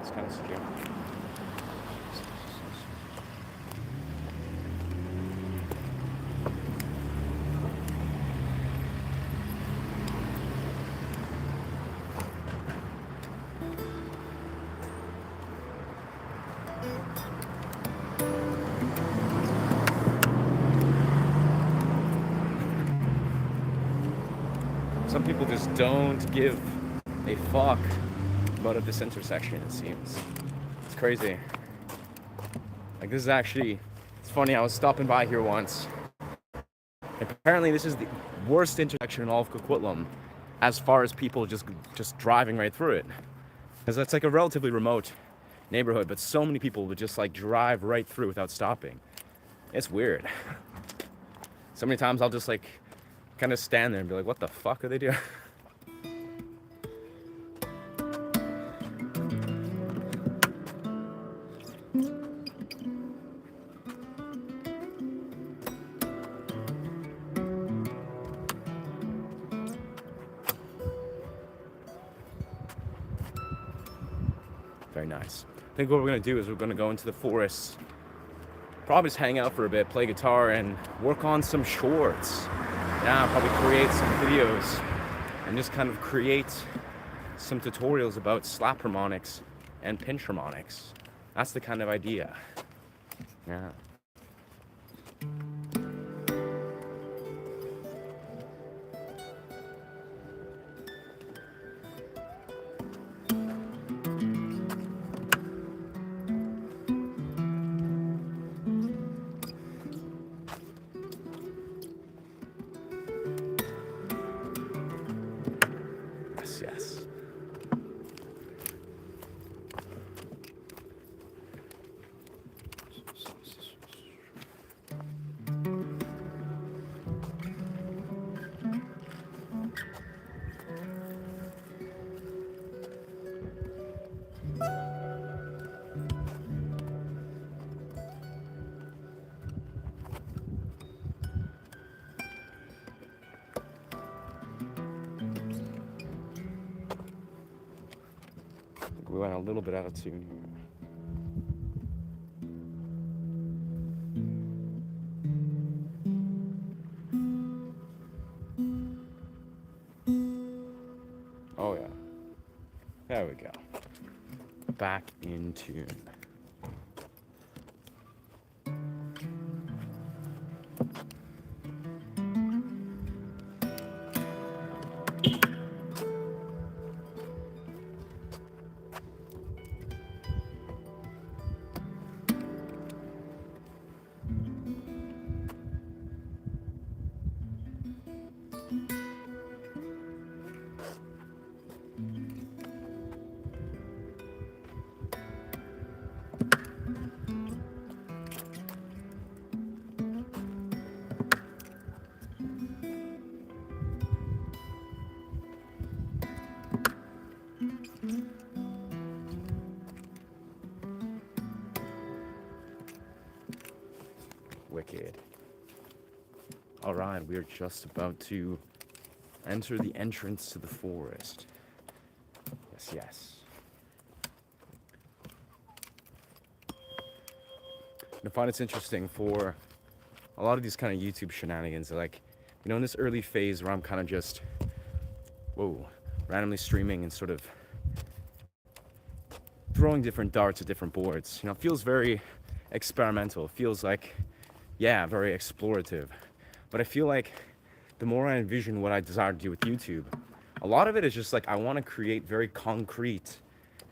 It's kind of secure. Some people just don't give a fuck about this intersection, it seems. It's crazy. Like, this is actually, it's funny, I was stopping by here once. Apparently this is the worst intersection in all of Coquitlam as far as people just driving right through it. Because it's like a relatively remote neighborhood, but so many people would just like drive right through without stopping. It's weird. So many times I'll just like kind of stand there and be like, what the fuck are they doing? Very nice. I think what we're gonna do is we're gonna go into the forest, probably just hang out for a bit, play guitar, and work on some shorts. Yeah, probably create some videos and just kind of create some tutorials about slap harmonics and pinch harmonics. That's the kind of idea. Yeah. Yes. We went a little bit out of tune here. Oh yeah. There we go. back in tune. Wicked. All right, we're just about to enter the entrance to the forest. Yes, yes. I find it's interesting for a lot of these kind of YouTube shenanigans, like, you know, in this early phase where I'm kind of just, randomly streaming and sort of throwing different darts at different boards, you know, it feels very experimental. It feels like, yeah, very explorative. But I feel like the more I envision what I desire to do with YouTube, a lot of it is just like I want to create very concrete,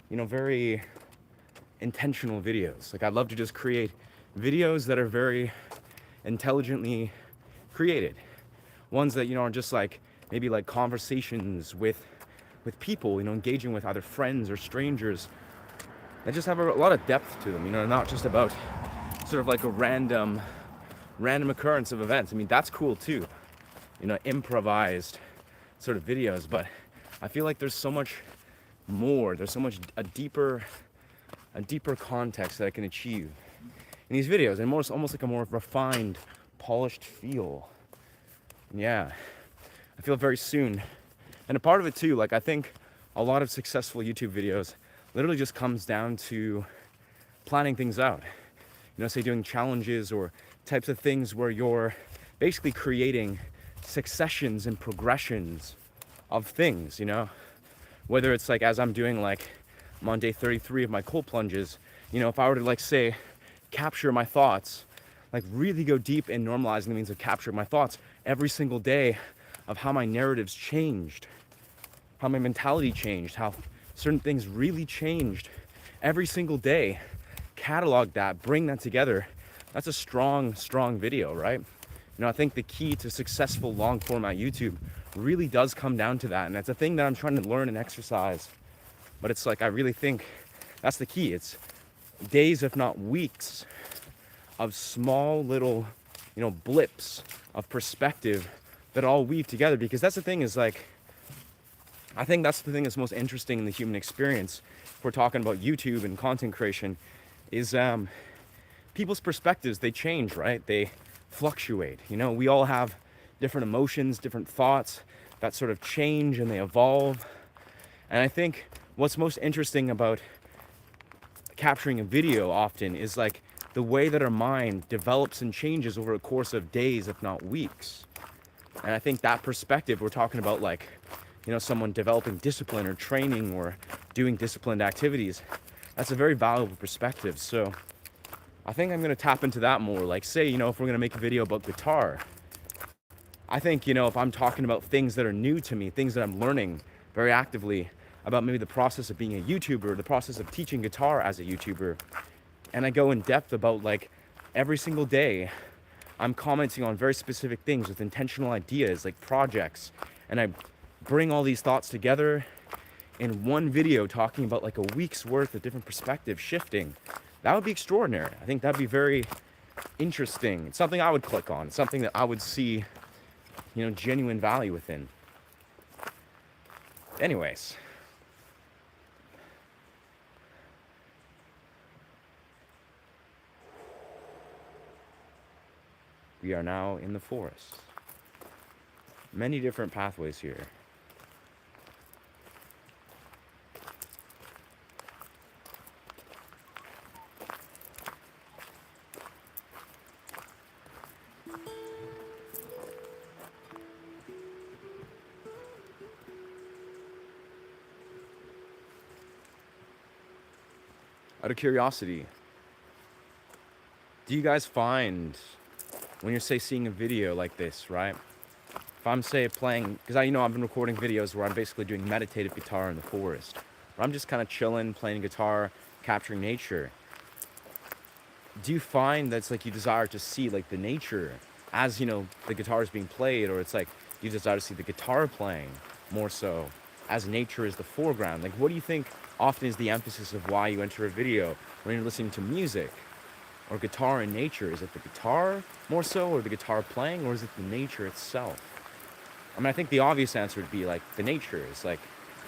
you know, very intentional videos. Like I'd love to just create videos that are very intelligently created. Ones that, you know, are just like maybe like conversations with people, you know, engaging with either friends or strangers that just have a lot of depth to them, you know, not just about sort of like a random occurrence of events. I mean, that's cool too, you know, improvised sort of videos, but I feel like there's so much more, there's so much a deeper context that I can achieve in these videos, and almost like a more refined, polished feel. Yeah, I feel very soon. And a part of it too, like I think a lot of successful YouTube videos literally just comes down to planning things out. You know, say doing challenges or types of things where you're basically creating successions and progressions of things, you know? Whether it's like, as I'm doing, like, I'm on day 33 of my cold plunges, you know, if I were to, like, say, capture my thoughts, like really go deep in normalizing the means of capturing my thoughts every single day of how my narratives changed, how my mentality changed, how certain things really changed every single day, catalog that, bring that together. That's a strong video, right? You know, I think the key to successful long format YouTube really does come down to that. And it's a thing that I'm trying to learn and exercise. But it's like, I really think that's the key. It's days, if not weeks, of small little, you know, blips of perspective that all weave together. Because that's the thing, is like, I think that's the thing that's most interesting in the human experience. If we're talking about YouTube and content creation, is people's perspectives, they change, right? They fluctuate. You know, we all have different emotions, different thoughts that sort of change and they evolve. And I think what's most interesting about capturing a video often is like the way that our mind develops and changes over a course of days, if not weeks. And I think that perspective, we're talking about like, you know, someone developing discipline or training or doing disciplined activities, that's a very valuable perspective. So I think I'm going to tap into that more. Like, say, you know, if we're going to make a video about guitar, I think, you know, if I'm talking about things that are new to me, things that I'm learning very actively about maybe the process of being a YouTuber, the process of teaching guitar as a YouTuber, and I go in depth about like every single day, I'm commenting on very specific things with intentional ideas, like projects, and I bring all these thoughts together in one video talking about like a week's worth of different perspective shifting. That would be extraordinary. I think that'd be very interesting. It's something I would click on. It's something that I would see, you know, genuine value within. Anyways. We are now in the forest. Many different pathways here. Out of curiosity, do you guys find when you're, say, seeing a video like this, right? If I'm, say, playing, because I've been recording videos where I'm basically doing meditative guitar in the forest, where I'm just kind of chilling, playing guitar, capturing nature. Do you find that's like you desire to see like the nature as, the guitar is being played, or it's like you desire to see the guitar playing more so as nature is the foreground? Like, what do you think often is the emphasis of why you enter a video when you're listening to music or guitar and nature? Is it the guitar more so, or the guitar playing, or is it the nature itself? I mean, I think the obvious answer would be like the nature. Is like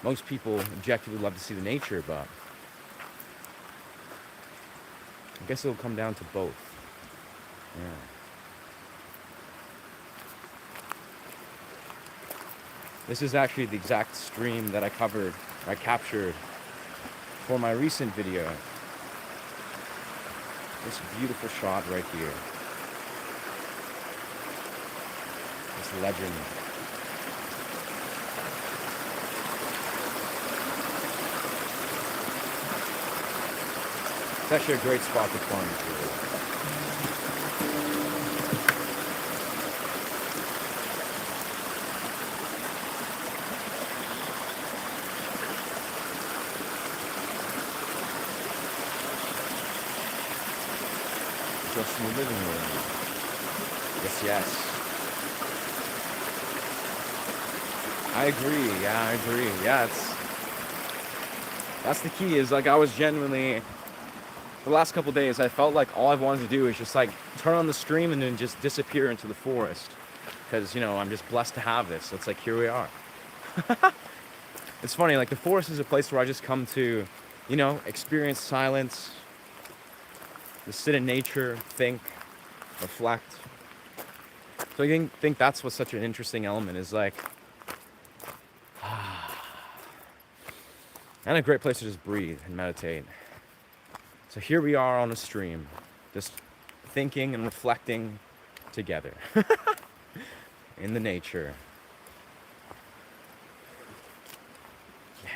most people objectively love to see the nature, but I guess it'll come down to both. Yeah. This is actually the exact stream that I captured for my recent video. This beautiful shot right here. This legend. It's actually a great spot to plunge. Just in the living room. Yes. I agree. Yeah, that's the key. Is like I was genuinely, the last couple days, I felt like all I wanted to do is just like turn on the stream and then just disappear into the forest, because I'm just blessed to have this. So it's like, here we are. It's funny, like the forest is a place where I just come to, experience silence, just sit in nature, think, reflect. So I think that's what's such an interesting element, is like, and a great place to just breathe and meditate. So here we are on a stream, just thinking and reflecting together in the nature. Yeah,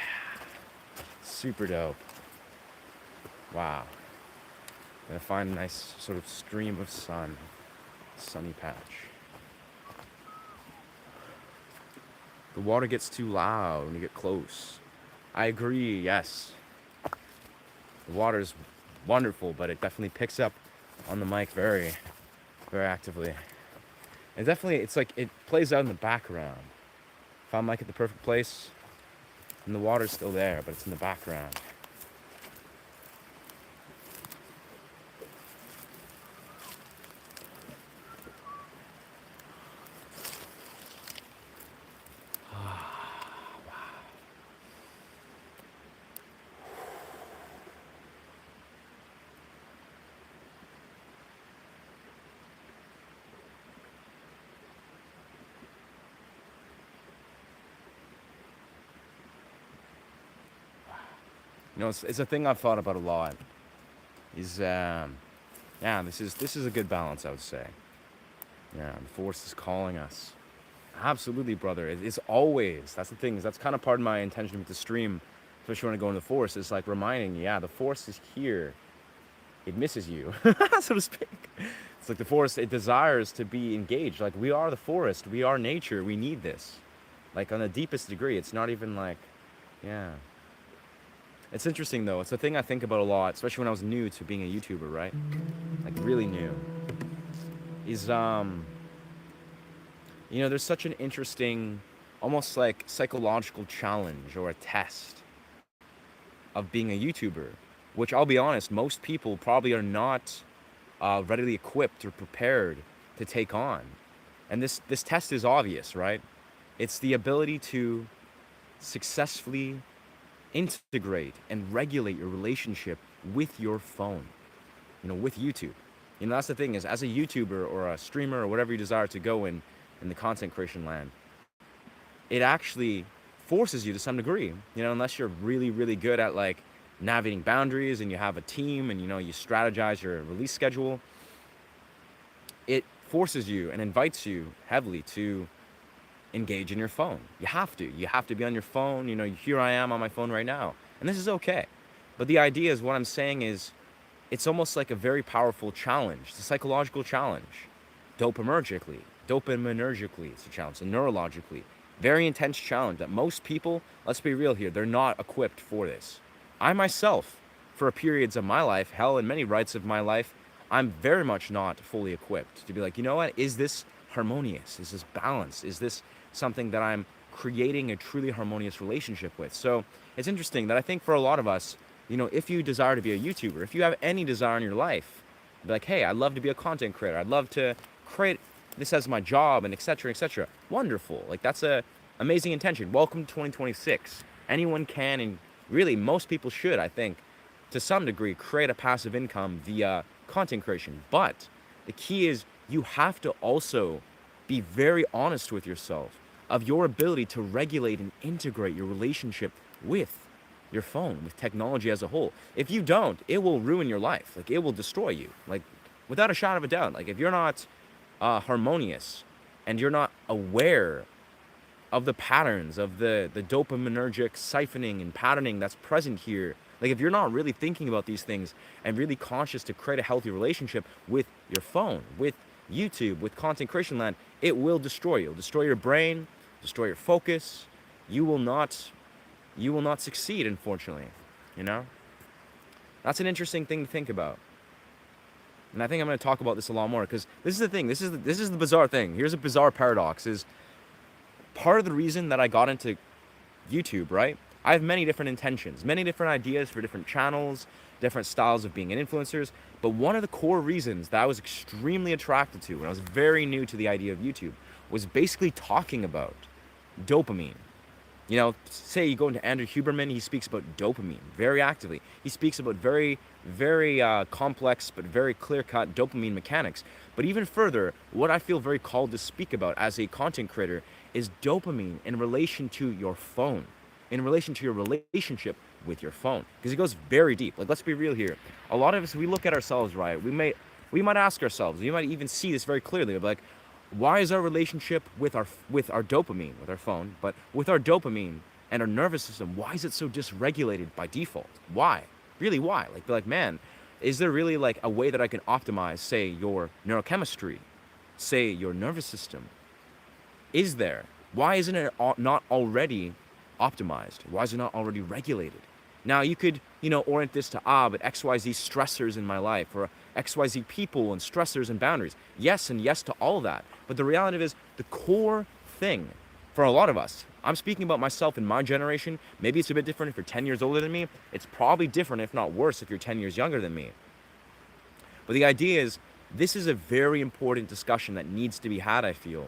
super dope. Wow. Gonna find a nice sort of stream of sunny patch. The water gets too loud when you get close. I agree, yes. The water's wonderful, but it definitely picks up on the mic very, very actively. And definitely, it's like it plays out in the background. If I'm like at the perfect place, and the water's still there, but it's in the background. It's a thing I've thought about a lot. This is a good balance, I would say. Yeah, the force is calling us. Absolutely, brother. It's always, that's the thing. That's kind of part of my intention with the stream, especially when I go in the forest. It's like reminding you, the force is here. It misses you, so to speak. It's like the forest, it desires to be engaged. Like, we are the forest. We are nature. We need this. Like, on the deepest degree. It's not even like, yeah. It's interesting, though. It's a thing I think about a lot, especially when I was new to being a YouTuber, right? Like, really new. Is, there's such an interesting, almost like psychological challenge or a test of being a YouTuber, which, I'll be honest, most people probably are not readily equipped or prepared to take on. And this test is obvious, right? It's the ability to successfully integrate and regulate your relationship with your phone, with YouTube. That's the thing, is as a YouTuber or a streamer or whatever you desire to go in the content creation land, it actually forces you to some degree, unless you're really, really good at like navigating boundaries and you have a team and you strategize your release schedule. It forces you and invites you heavily to engage in your phone. You have to be on your phone. Here I am on my phone right now, and this is okay. But the idea is, what I'm saying is, it's almost like a very powerful challenge. It's a psychological challenge. Dopaminergically, it's a challenge. And neurologically, very intense challenge that most people, let's be real here, they're not equipped for this. I myself, for periods of my life, hell, in many rights of my life, I'm very much not fully equipped to be like, you know what, is this harmonious? Is this balanced? Is this something that I'm creating a truly harmonious relationship with? So it's interesting that I think for a lot of us, if you desire to be a YouTuber, if you have any desire in your life, be like, hey, I'd love to be a content creator. I'd love to create this as my job, and etc., etc. Wonderful. Like, that's a amazing intention. Welcome to 2026. Anyone can, and really most people should, I think, to some degree, create a passive income via content creation. But the key is, you have to also be very honest with yourself of your ability to regulate and integrate your relationship with your phone, with technology as a whole. If you don't, it will ruin your life. Like, it will destroy you. Like, without a shadow of a doubt. Like, if you're not harmonious and you're not aware of the patterns of the dopaminergic siphoning and patterning that's present here, like, if you're not really thinking about these things and really conscious to create a healthy relationship with your phone, with YouTube, with content creation land, it will destroy you. It'll destroy your brain, destroy your focus. You will not succeed, unfortunately. That's an interesting thing to think about. And I think I'm going to talk about this a lot more, because this is the thing. This is the bizarre thing. Here's a bizarre paradox. Is part of the reason that I got into YouTube, right? I have many different intentions, many different ideas for different channels, different styles of being an influencers. But one of the core reasons that I was extremely attracted to when I was very new to the idea of YouTube was basically talking about dopamine. Say you go into Andrew Huberman, he speaks about dopamine very actively. He speaks about very, very complex but very clear-cut dopamine mechanics. But even further, what I feel very called to speak about as a content creator is dopamine in relation to your phone, in relation to your relationship with your phone. Because it goes very deep. Like, let's be real here. A lot of us, we look at ourselves, right? We might ask ourselves, we might even see this very clearly, like, why is our relationship with our dopamine, with our phone, but with our dopamine and our nervous system, why is it so dysregulated by default? Why? Really, why? Like, man, is there really like a way that I can optimize, say, your neurochemistry, say, your nervous system? Is there? Why isn't it not already optimized? Why is it not already regulated? Now, you could, orient this to, but XYZ stressors in my life, or XYZ people and stressors and boundaries. Yes, and yes to all that. But the reality is, the core thing for a lot of us, I'm speaking about myself and my generation, maybe it's a bit different if you're 10 years older than me. It's probably different, if not worse, if you're 10 years younger than me. But the idea is, this is a very important discussion that needs to be had, I feel.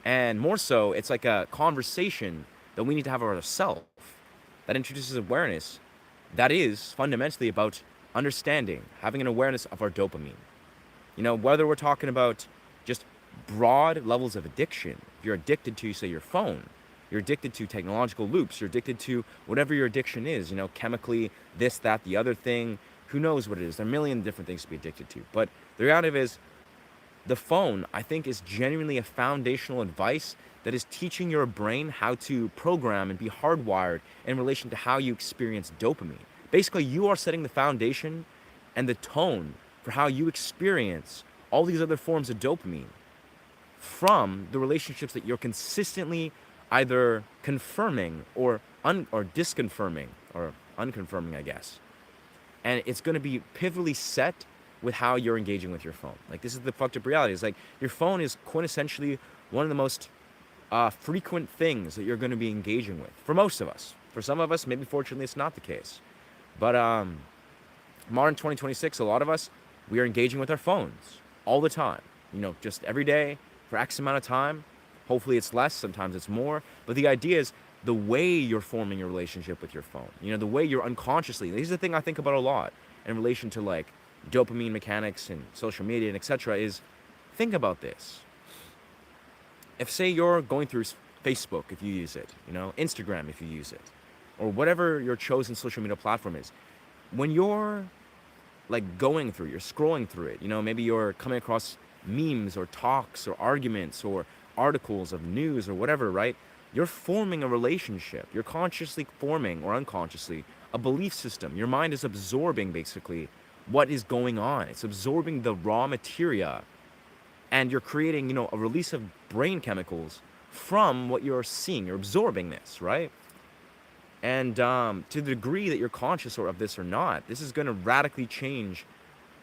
And more so, it's like a conversation that we need to have with ourselves that introduces awareness that is fundamentally about understanding, having an awareness of our dopamine. Whether we're talking about just broad levels of addiction, if you're addicted to, say, your phone, you're addicted to technological loops, you're addicted to whatever your addiction is, chemically, this, that, the other thing, who knows what it is. There are a million different things to be addicted to. But the reality is, the phone, I think, is genuinely a foundational advice that is teaching your brain how to program and be hardwired in relation to how you experience dopamine. Basically, you are setting the foundation and the tone for how you experience all these other forms of dopamine from the relationships that you're consistently either confirming or disconfirming, or unconfirming, I guess. And it's going to be pivotally set with how you're engaging with your phone. Like, this is the fucked up reality. It's like, your phone is quintessentially one of the most frequent things that you're going to be engaging with, for most of us. For some of us, maybe fortunately it's not the case. But modern 2026, a lot of us, we are engaging with our phones all the time. Just every day for X amount of time. Hopefully it's less, sometimes it's more. But the idea is the way you're forming your relationship with your phone. The way you're unconsciously. This is the thing I think about a lot in relation to like dopamine mechanics and social media and etc. is, think about this. If, say, you're going through Facebook, if you use it, Instagram, if you use it, or whatever your chosen social media platform is, when you're like you're scrolling through it, maybe you're coming across memes or talks or arguments or articles of news or whatever, right? You're forming a relationship. You're consciously forming or unconsciously a belief system. Your mind is absorbing basically what is going on. It's absorbing the raw materia, and you're creating, a release of brain chemicals from what you're seeing. You're absorbing this, right? And to the degree that you're conscious of this or not, this is going to radically change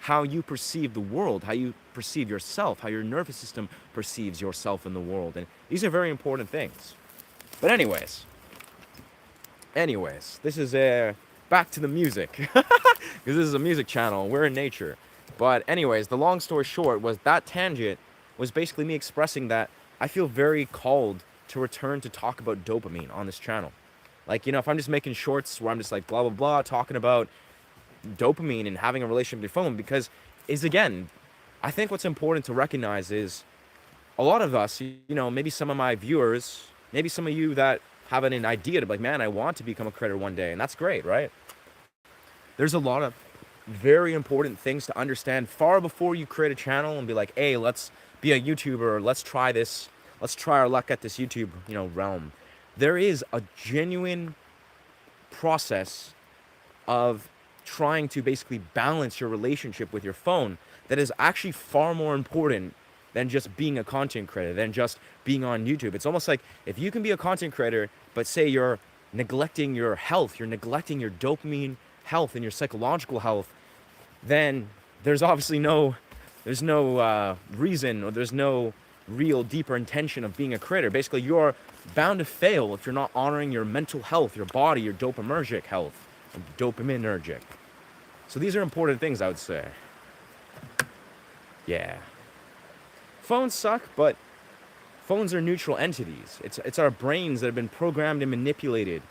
how you perceive the world, how you perceive yourself, how your nervous system perceives yourself in the world. And these are very important things. But anyways, this is back to the music, because this is a music channel. We're in nature. But anyways, the long story short was that tangent was basically me expressing that I feel very called to return to talk about dopamine on this channel. Like, if I'm just making shorts where I'm just like blah, blah, blah, talking about dopamine and having a relationship with your phone, because again, I think what's important to recognize is a lot of us, maybe some of my viewers, maybe some of you that have an idea to be like, man, I want to become a creator one day. And that's great, right? There's a lot of very important things to understand far before you create a channel and be like, hey, let's be a YouTuber, or let's try this. Let's try our luck at this YouTube, realm. There is a genuine process of trying to basically balance your relationship with your phone that is actually far more important than just being a content creator, than just being on YouTube. It's almost like if you can be a content creator, but say you're neglecting your health, you're neglecting your dopamine health and your psychological health, then there's obviously no reason, or there's no real deeper intention of being a creator. Basically, you're bound to fail if you're not honoring your mental health, your body, your dopaminergic health, dopaminergic. So these are important things, I would say. Yeah. Phones suck, but phones are neutral entities. It's our brains that have been programmed and manipulated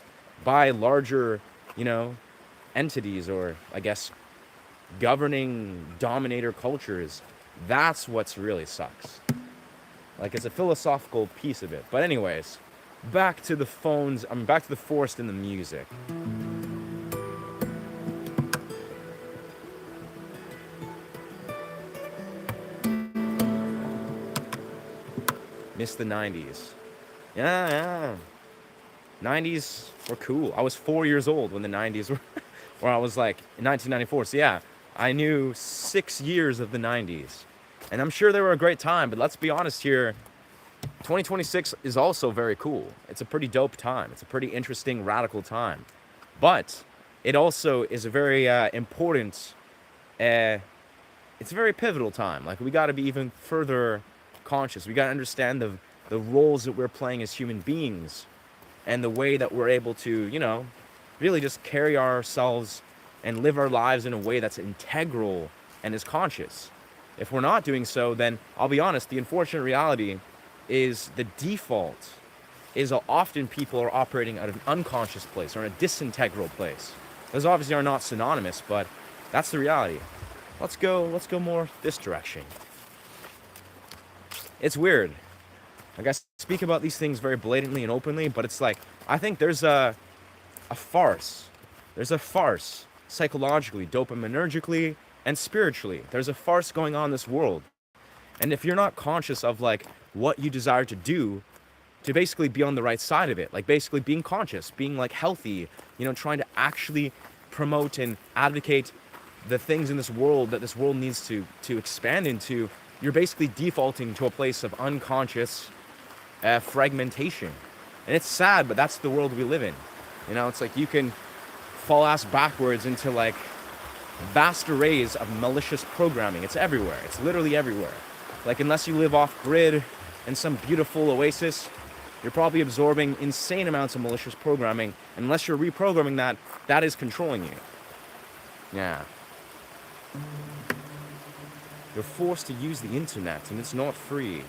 by larger, entities, or I guess governing dominator cultures. That's what's really sucks. Like, it's a philosophical piece of it. But anyways, back to the phones. Back to the forest and the music. Miss the 90s. Yeah. 90s were cool. I was 4 years old when the 90s were, or I was like in 1994. So yeah, I knew 6 years of the 90s. And I'm sure they were a great time, but let's be honest here, 2026 is also very cool. It's a pretty dope time. It's a pretty interesting, radical time. But it also is a very important, it's a very pivotal time. Like, we got to be even further conscious. We got to understand the roles that we're playing as human beings, and the way that we're able to, really just carry ourselves and live our lives in a way that's integral and is conscious. If we're not doing so, then I'll be honest, the unfortunate reality is the default is often people are operating out of an unconscious place, or in a disintegral place. Those obviously are not synonymous, but that's the reality. Let's go more this direction. It's weird. Like, I speak about these things very blatantly and openly, but it's like, I think there's a farce. There's a farce psychologically, dopaminergically, and spiritually. There's a farce going on in this world. And if you're not conscious of like what you desire to do, to basically be on the right side of it, like basically being conscious, being like healthy, trying to actually promote and advocate the things in this world that this world needs to expand into, you're basically defaulting to a place of unconscious fragmentation. And it's sad, but that's the world we live in. It's like you can fall ass backwards into like vast arrays of malicious programming. It's everywhere. It's literally everywhere. Like, unless you live off grid in some beautiful oasis, you're probably absorbing insane amounts of malicious programming. And unless you're reprogramming that is controlling you. Yeah. You're forced to use the internet, and it's not free.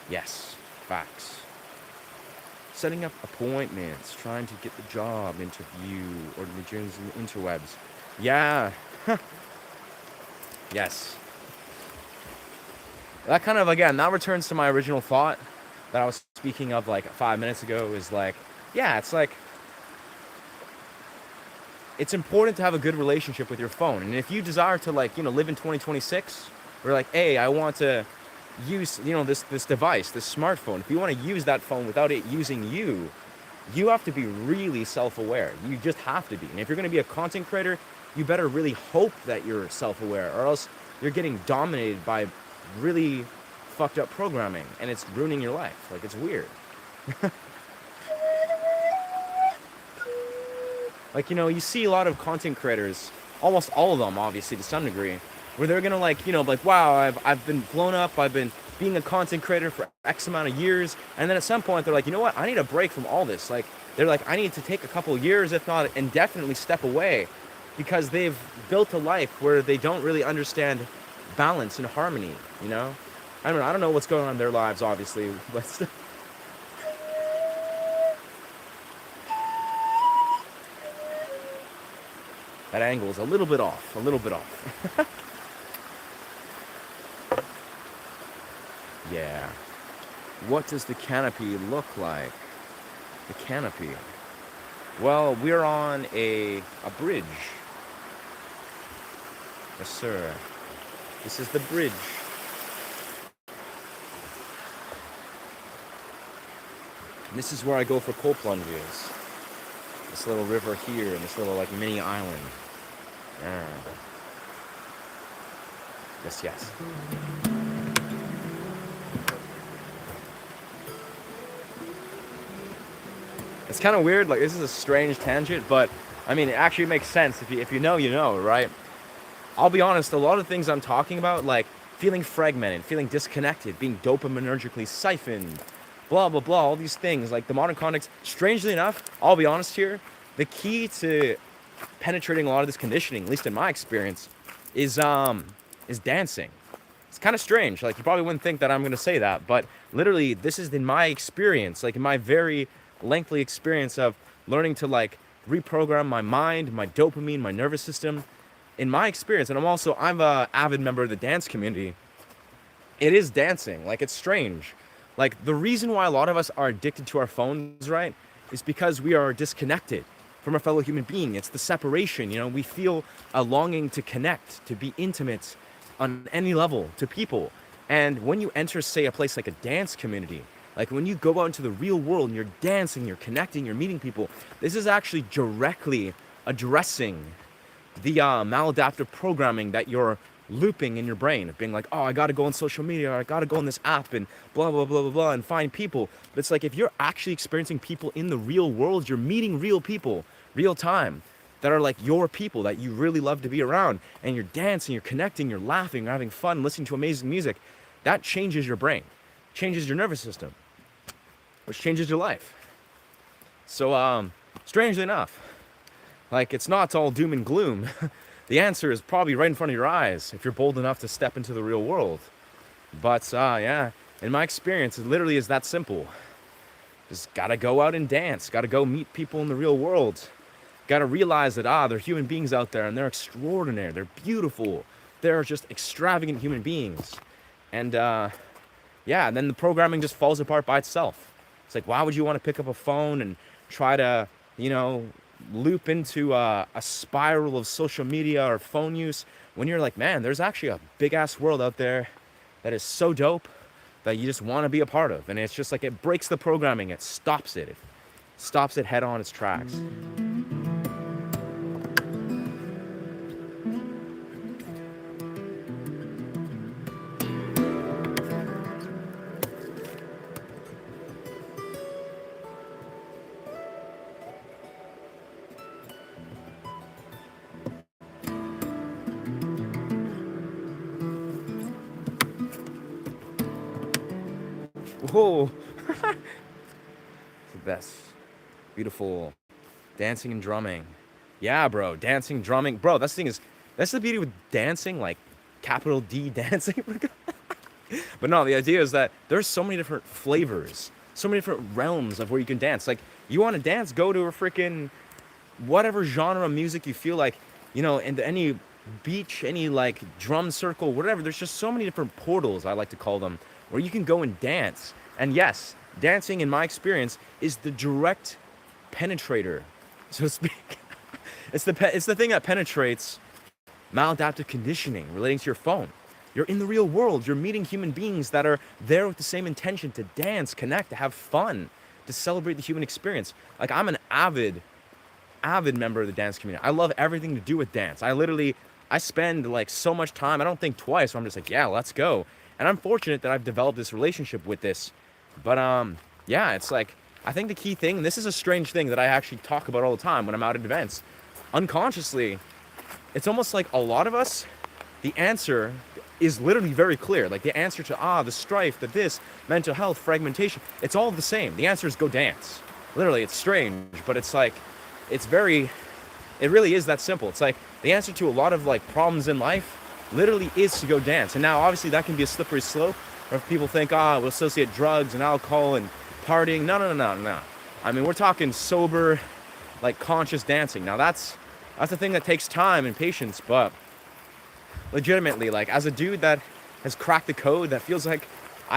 Yes, facts. Setting up appointments, trying to get the job interview, or the gyms and the interwebs. Yeah. Yes. That kind of, again, that returns to my original thought that I was speaking of like 5 minutes ago, is like, yeah, it's like, it's important to have a good relationship with your phone. And if you desire to like, live in 2026, or like, hey, I want to use, this device, this smartphone. If you want to use that phone without it using you, you have to be really self-aware. You just have to be. And if you're going to be a content creator, you better really hope that you're self-aware, or else you're getting dominated by really fucked up programming, and it's ruining your life. Like, it's weird. Like, you know, you see a lot of content creators, almost all of them, obviously, to some degree, where they're gonna, like, you know, like, wow, I've been blown up, I've been being a content creator for X amount of years, and then at some point they're like, you know what, I need a break from all this. Like, they're like, I need to take a couple of years, if not indefinitely, step away, because they've built a life where they don't really understand balance and harmony, you know? I don't know what's going on in their lives, obviously, but that angle is a little bit off, a little bit off. Yeah. What does the canopy look like? The canopy. Well, we're on a bridge. Yes, sir. This is the bridge. And this is where I go for cold plunges. This little river here, and this little, like, mini island. Yeah. Yes, yes. It's kind of weird. Like, this is a strange tangent, but I mean, it actually makes sense. If you know, you know, right? I'll be honest. A lot of things I'm talking about, like feeling fragmented, feeling disconnected, being dopaminergically siphoned, blah blah blah, all these things, like the modern context. Strangely enough, I'll be honest here. The key to penetrating a lot of this conditioning, at least in my experience, is dancing. It's kind of strange. Like, you probably wouldn't think that I'm going to say that, but literally, this is in my experience, like in my very lengthy experience of learning to, like, reprogram my mind, my dopamine, my nervous system. In my experience, and I'm a avid member of the dance community. It is dancing. Like, it's strange. Like, the reason why a lot of us are addicted to our phones, right, is because we are disconnected from a fellow human being. It's the separation, you know. We feel a longing to connect, to be intimate on any level to people. And when you enter, say, a place like a dance community, like when you go out into the real world and you're dancing, you're connecting, you're meeting people, this is actually directly addressing the maladaptive programming that you're looping in your brain of being like, oh, I gotta go on social media, or I gotta go on this app and blah blah blah blah blah and find people. But it's like, if you're actually experiencing people in the real world, you're meeting real people, real time, that are like your people that you really love to be around, and you're dancing, you're connecting, you're laughing, you're having fun, listening to amazing music. That changes your brain, changes your nervous system, which changes your life. So strangely enough, like, it's not all doom and gloom. The answer is probably right in front of your eyes if you're bold enough to step into the real world. But yeah, in my experience, it literally is that simple. Just gotta go out and dance, gotta go meet people in the real world. Gotta realize that, there are human beings out there, and they're extraordinary, they're beautiful, they're just extravagant human beings. And yeah, and then the programming just falls apart by itself. It's like, why would you want to pick up a phone and try to, you know, loop into a spiral of social media or phone use when you're like, man, there's actually a big ass world out there that is so dope that you just want to be a part of. And it's just like, it breaks the programming, it stops it head on its tracks. Whoa. The best. Beautiful. Dancing and drumming. Yeah, bro. Dancing, drumming. Bro, that's the thing is, that's the beauty with dancing, like capital D dancing. But no, the idea is that there's so many different flavors, so many different realms of where you can dance. Like, you want to dance, go to a freaking whatever genre of music you feel like, you know, into any beach, any like drum circle, whatever. There's just so many different portals, I like to call them, where you can go and dance. And yes, dancing, in my experience, is the direct penetrator, so to speak. It's the thing that penetrates maladaptive conditioning relating to your phone. You're in the real world. You're meeting human beings that are there with the same intention to dance, connect, to have fun, to celebrate the human experience. Like, I'm an avid member of the dance community. I love everything to do with dance. I spend like so much time. I don't think twice. So I'm just like, yeah, let's go. And I'm fortunate that I've developed this relationship with this. But yeah, it's like, I think the key thing, and this is a strange thing that I actually talk about all the time when I'm out at events, unconsciously, it's almost like a lot of us, the answer is literally very clear. Like the answer to the strife, the this, mental health, fragmentation, it's all the same. The answer is go dance. Literally, it's strange, but it's like, it really is that simple. It's like the answer to a lot of like problems in life literally is to go dance. And now obviously that can be a slippery slope, or if people think, we'll associate drugs and alcohol and partying. No. I mean, we're talking sober, like conscious dancing. Now that's the thing that takes time and patience, but legitimately, like as a dude that has cracked the code, I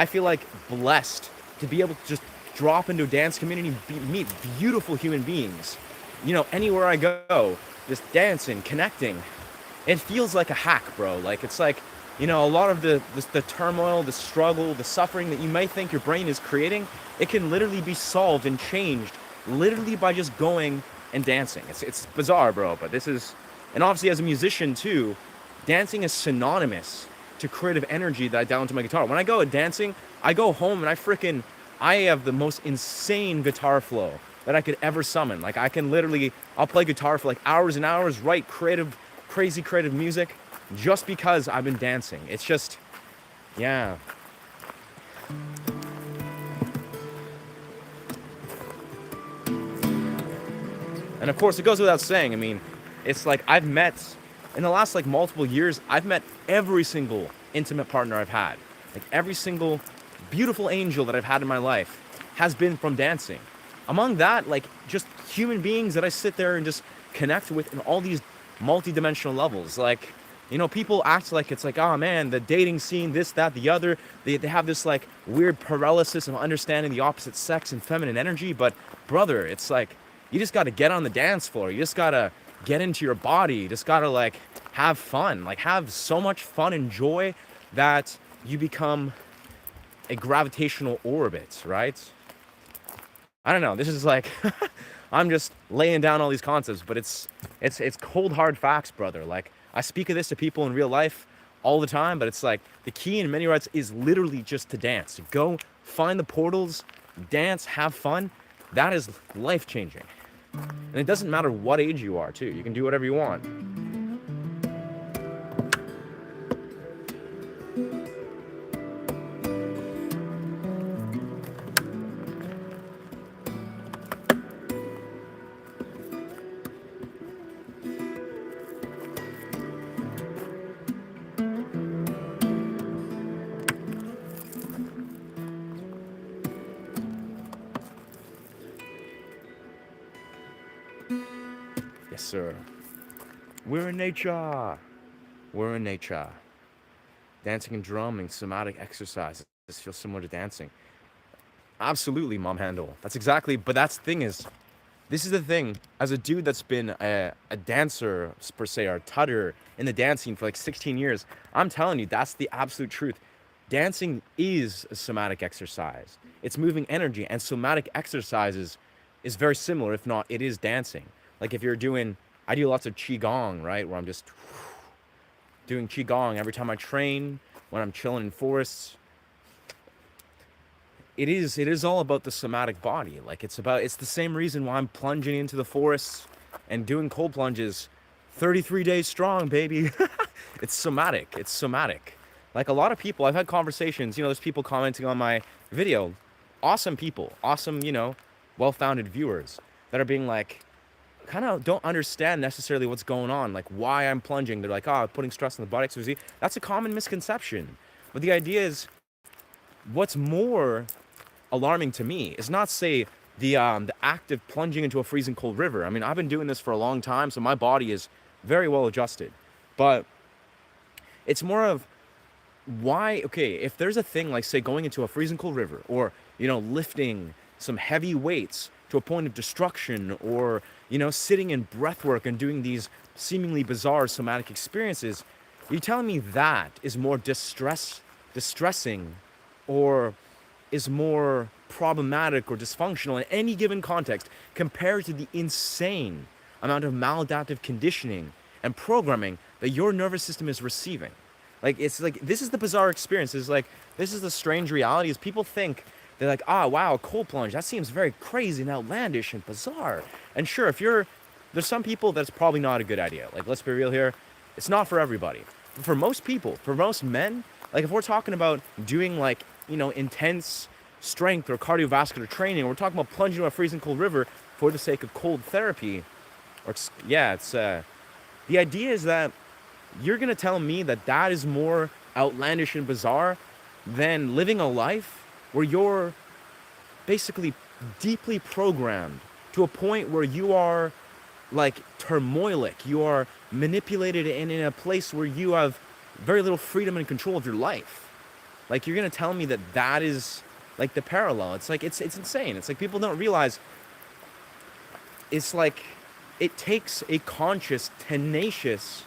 feel like blessed to be able to just drop into a dance community, meet beautiful human beings. You know, anywhere I go, just dancing, connecting. It feels like a hack, bro. Like it's like, you know, a lot of the turmoil, the struggle, the suffering that you might think your brain is creating, it can literally be solved and changed literally by just going and dancing. It's bizarre, bro, but this is, and obviously as a musician too, dancing is synonymous to creative energy that I dial into my guitar. When I go dancing, I go home and I have the most insane guitar flow that I could ever summon. Like I'll play guitar for like hours and hours, write crazy creative music just because I've been dancing. It's just, yeah. And of course, it goes without saying, I mean, it's like in the last like multiple years, I've met every single intimate partner I've had. Like every single beautiful angel that I've had in my life has been from dancing. Among that, like just human beings that I sit there and just connect with in all these multi-dimensional levels. Like, you know, people act like it's like, oh man, the dating scene, this, that, the other. They have this like weird paralysis of understanding the opposite sex and feminine energy. But brother, it's like, you just got to get on the dance floor. You just got to get into your body. You just got to like have fun, like have so much fun and joy that you become a gravitational orbit, right? I don't know. This is like, I'm just laying down all these concepts, but it's cold hard facts, brother. Like I speak of this to people in real life all the time, but it's like the key in many rights is literally just to dance. Go find the portals, dance, have fun. That is life changing. And it doesn't matter what age you are, too. You can do whatever you want. Yes, sir. We're in nature. We're in nature. Dancing and drumming, somatic exercises. This feels similar to dancing. Absolutely, Mom Handle. But that's the thing is, this is the thing, as a dude that's been a dancer, per se, or a tutter in the dance scene for like 16 years, I'm telling you, that's the absolute truth. Dancing is a somatic exercise. It's moving energy, and somatic exercises is very similar, if not, it is dancing. Like if you're doing, I do lots of Qigong, right? Where I'm just doing Qigong every time I train, when I'm chilling in forests. It is all about the somatic body. Like it's the same reason why I'm plunging into the forests and doing cold plunges 33 days strong, baby. It's somatic. Like a lot of people, I've had conversations, you know, there's people commenting on my video, awesome people, awesome, you know, well-founded viewers that are being like, kind of don't understand necessarily what's going on, like why I'm plunging. They're like, putting stress on the body. So that's a common misconception. But the idea is, what's more alarming to me is not, say, the act of plunging into a freezing cold river. I mean, I've been doing this for a long time, so my body is very well adjusted. But it's more of why, okay, if there's a thing like, say, going into a freezing cold river, or, you know, lifting some heavy weights to a point of destruction, or, you know, sitting in breath work and doing these seemingly bizarre somatic experiences, you're telling me that is more distressing or is more problematic or dysfunctional in any given context compared to the insane amount of maladaptive conditioning and programming that your nervous system is receiving. Like, it's like, this is the bizarre experience. It's like, this is the strange reality is people think they're like, ah, wow, a cold plunge, that seems very crazy and outlandish and bizarre. And sure, there's some people that's probably not a good idea. Like, let's be real here, it's not for everybody. But for most people, for most men, like if we're talking about doing like, intense strength or cardiovascular training, we're talking about plunging into a freezing cold river for the sake of cold therapy, or the idea is that you're gonna tell me that that is more outlandish and bizarre than living a life where you're basically deeply programmed to a point where you are like turmoilic, you are manipulated and in a place where you have very little freedom and control of your life. Like, you're gonna tell me that that is like the parallel. It's like, it's insane. It's like people don't realize it's like it takes a conscious, tenacious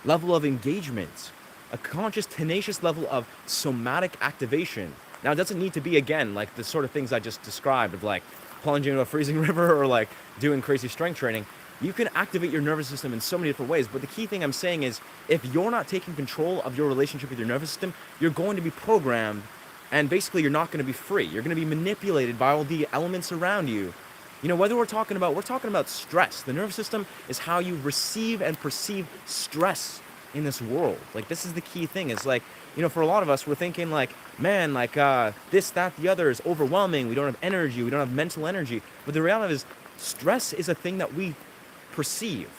level of engagement, a conscious, tenacious level of somatic activation. Now, it doesn't need to be, again, like the sort of things I just described of like plunging into a freezing river or like doing crazy strength training. You can activate your nervous system in so many different ways. But the key thing I'm saying is, if you're not taking control of your relationship with your nervous system, you're going to be programmed, and basically you're not going to be free. You're going to be manipulated by all the elements around you. Whether we're talking about stress. The nervous system is how you receive and perceive stress in this world. Like, this is the key thing. Is like, for a lot of us, we're thinking like, man, like this, that, the other is overwhelming. We don't have energy. We don't have mental energy. But the reality is, stress is a thing that we perceive,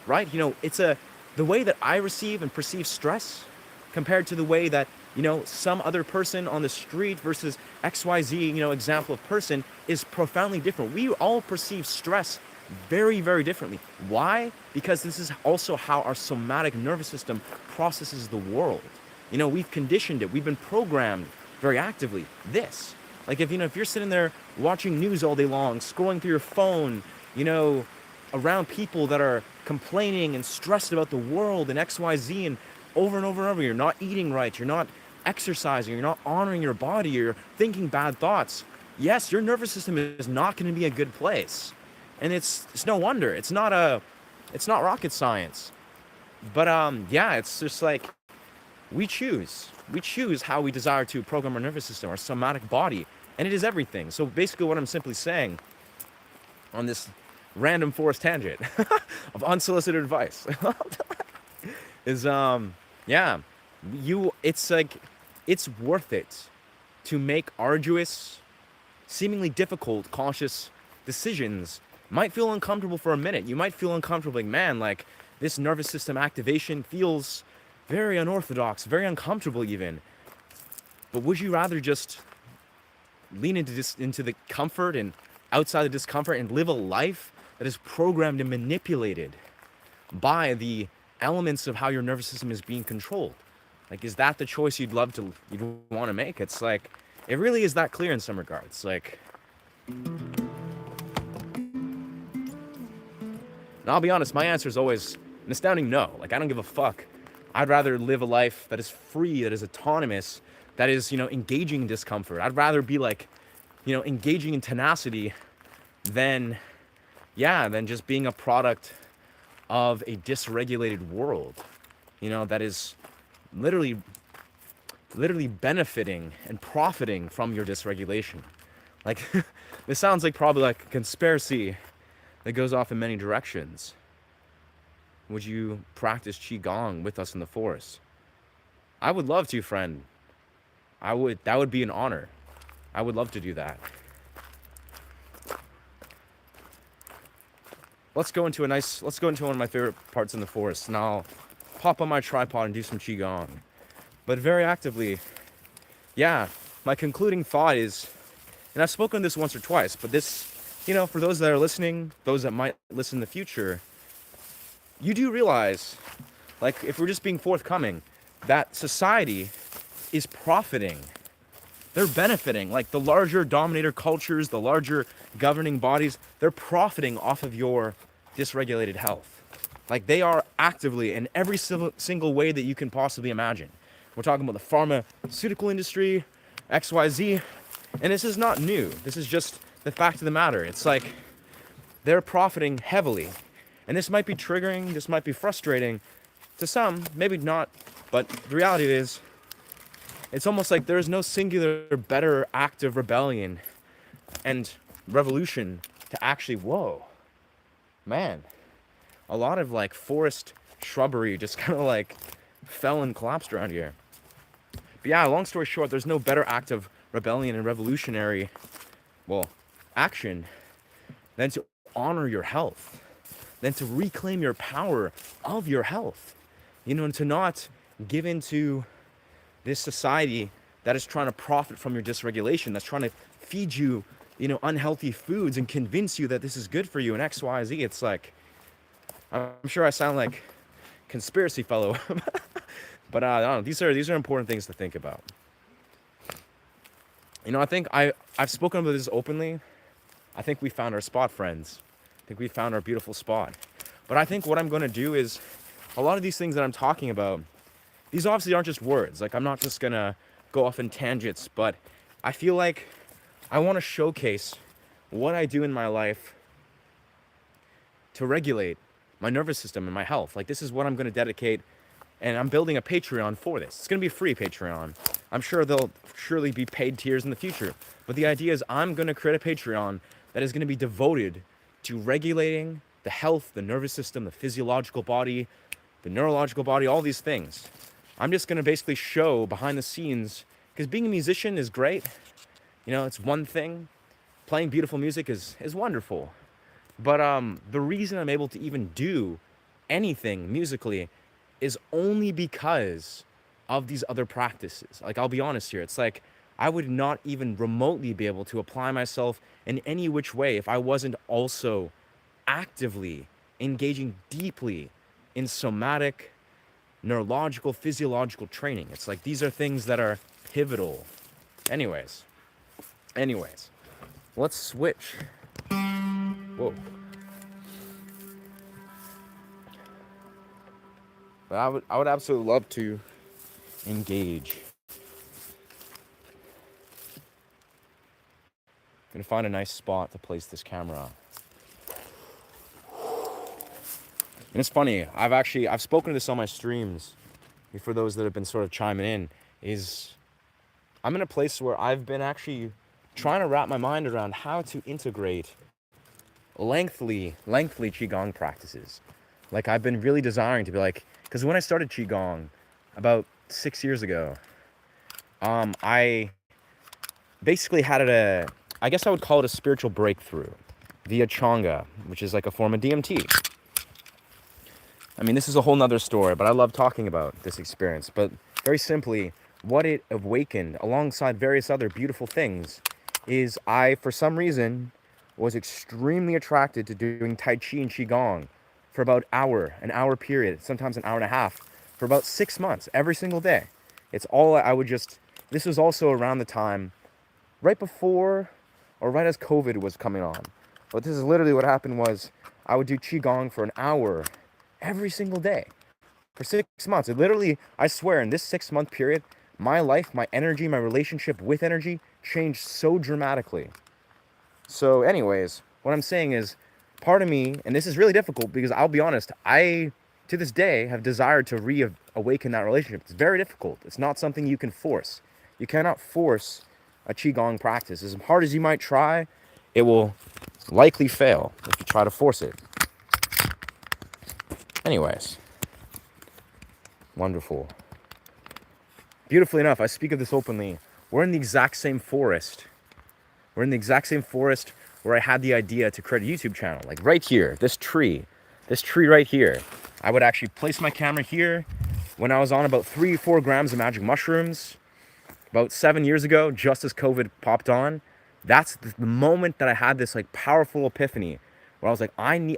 right? It's the way that I receive and perceive stress compared to the way that, some other person on the street versus XYZ, example of person is profoundly different. We all perceive stress very, very differently. Why? Because this is also how our somatic nervous system processes the world. We've conditioned it. We've been programmed very actively. Like, if you're sitting there watching news all day long, scrolling through your phone, around people that are complaining and stressed about the world and XYZ and over and over and over, you're not eating right, you're not exercising, you're not honoring your body, you're thinking bad thoughts. Yes, your nervous system is not going to be a good place. And it's no wonder. It's not rocket science. But it's just like we choose how we desire to program our nervous system, our somatic body, and it is everything. So basically what I'm simply saying on this random forest tangent of unsolicited advice is it's worth it to make arduous, seemingly difficult, conscious decisions. Might feel uncomfortable for a minute. You might feel uncomfortable, like, man, like this nervous system activation feels very unorthodox, very uncomfortable even. But would you rather just lean into the comfort and outside the discomfort and live a life that is programmed and manipulated by the elements of how your nervous system is being controlled? Like, is that the choice you'd want to make? It's like, it really is that clear in some regards. Like, and I'll be honest, my answer is always an astounding no. Like, I don't give a fuck. I'd rather live a life that is free, that is autonomous, that is, engaging in discomfort. I'd rather be like, engaging in tenacity than just being a product of a dysregulated world, that is literally benefiting and profiting from your dysregulation. Like, this sounds like probably like a conspiracy that goes off in many directions. Would you practice Qigong with us in the forest? I would love to, friend. That would be an honor. I would love to do that. Let's go into one of my favorite parts in the forest, and I'll pop on my tripod and do some Qigong. But very actively, my concluding thought is, and I've spoken this once or twice, but this, for those that are listening, those that might listen in the future, you do realize, like, if we're just being forthcoming, that society is profiting. They're benefiting. Like, the larger dominator cultures, the larger governing bodies, they're profiting off of your dysregulated health. Like, they are actively, in every single way that you can possibly imagine. We're talking about the pharmaceutical industry, XYZ. And this is not new. This is just the fact of the matter. It's like they're profiting heavily. And this might be triggering, this might be frustrating to some, maybe not, but the reality is, it's almost like there is no singular better act of rebellion and revolution to actually, whoa, man, a lot of like forest shrubbery just kind of like fell and collapsed around here. But yeah, long story short, there's no better act of rebellion and revolutionary, well, action than to honor your health, than to reclaim your power of your health, and to not give into this society that is trying to profit from your dysregulation, that's trying to feed you, unhealthy foods and convince you that this is good for you and X, Y, Z. It's like, I'm sure I sound like conspiracy fellow, but I don't know. These are important things to think about. I think I've spoken about this openly. I think we found our spot, friends. I think we found our beautiful spot. But I think what I'm going to do is, a lot of these things that I'm talking about, these obviously aren't just words. Like, I'm not just going to go off in tangents, but I feel like I want to showcase what I do in my life to regulate my nervous system and my health. Like, this is what I'm going to dedicate, and I'm building a Patreon for this. It's going to be a free Patreon. I'm sure there'll surely be paid tiers in the future. But the idea is I'm going to create a Patreon that is going to be devoted to regulating the health, the nervous system, the physiological body, the neurological body, all these things. I'm just going to basically show behind the scenes, because being a musician is great. It's one thing. Playing beautiful music is wonderful. But the reason I'm able to even do anything musically is only because of these other practices. Like, I'll be honest here. It's like I would not even remotely be able to apply myself in any which way if I wasn't also actively engaging deeply in somatic, neurological, physiological training. It's like these are things that are pivotal. Anyways, let's switch. Whoa. But I would absolutely love to engage. Gonna find a nice spot to place this camera. And it's funny, I've spoken to this on my streams, for those that have been sort of chiming in, is I'm in a place where I've been actually trying to wrap my mind around how to integrate lengthy Qigong practices. Like, I've been really desiring to be like, because when I started Qigong about 6 years ago, I basically had I guess I would call it a spiritual breakthrough via Chang'e, which is like a form of DMT. I mean, this is a whole nother story, but I love talking about this experience. But very simply, what it awakened alongside various other beautiful things is I, for some reason, was extremely attracted to doing Tai Chi and Qigong for about an hour period, sometimes an hour and a half, for about 6 months, every single day. It's all this was also around the time, right before, or right as COVID was coming on. But this is literally what happened was, I would do Qigong for an hour every single day for 6 months. It literally, I swear, in this 6-month period, my life, my energy, my relationship with energy changed so dramatically. So anyways, what I'm saying is, part of me, and this is really difficult because I'll be honest, I, to this day, have desired to reawaken that relationship. It's very difficult. It's not something you can force. You cannot force a Qigong practice. As hard as you might try, it will likely fail if you try to force it. Anyways, wonderful. Beautifully enough, I speak of this openly. We're in the exact same forest. We're in the exact same forest where I had the idea to create a YouTube channel. Like right here, this tree right here. I would actually place my camera here when I was on about 3 or 4 grams of magic mushrooms about 7 years ago, just as COVID popped on. That's the moment that I had this like powerful epiphany where I was like, I'm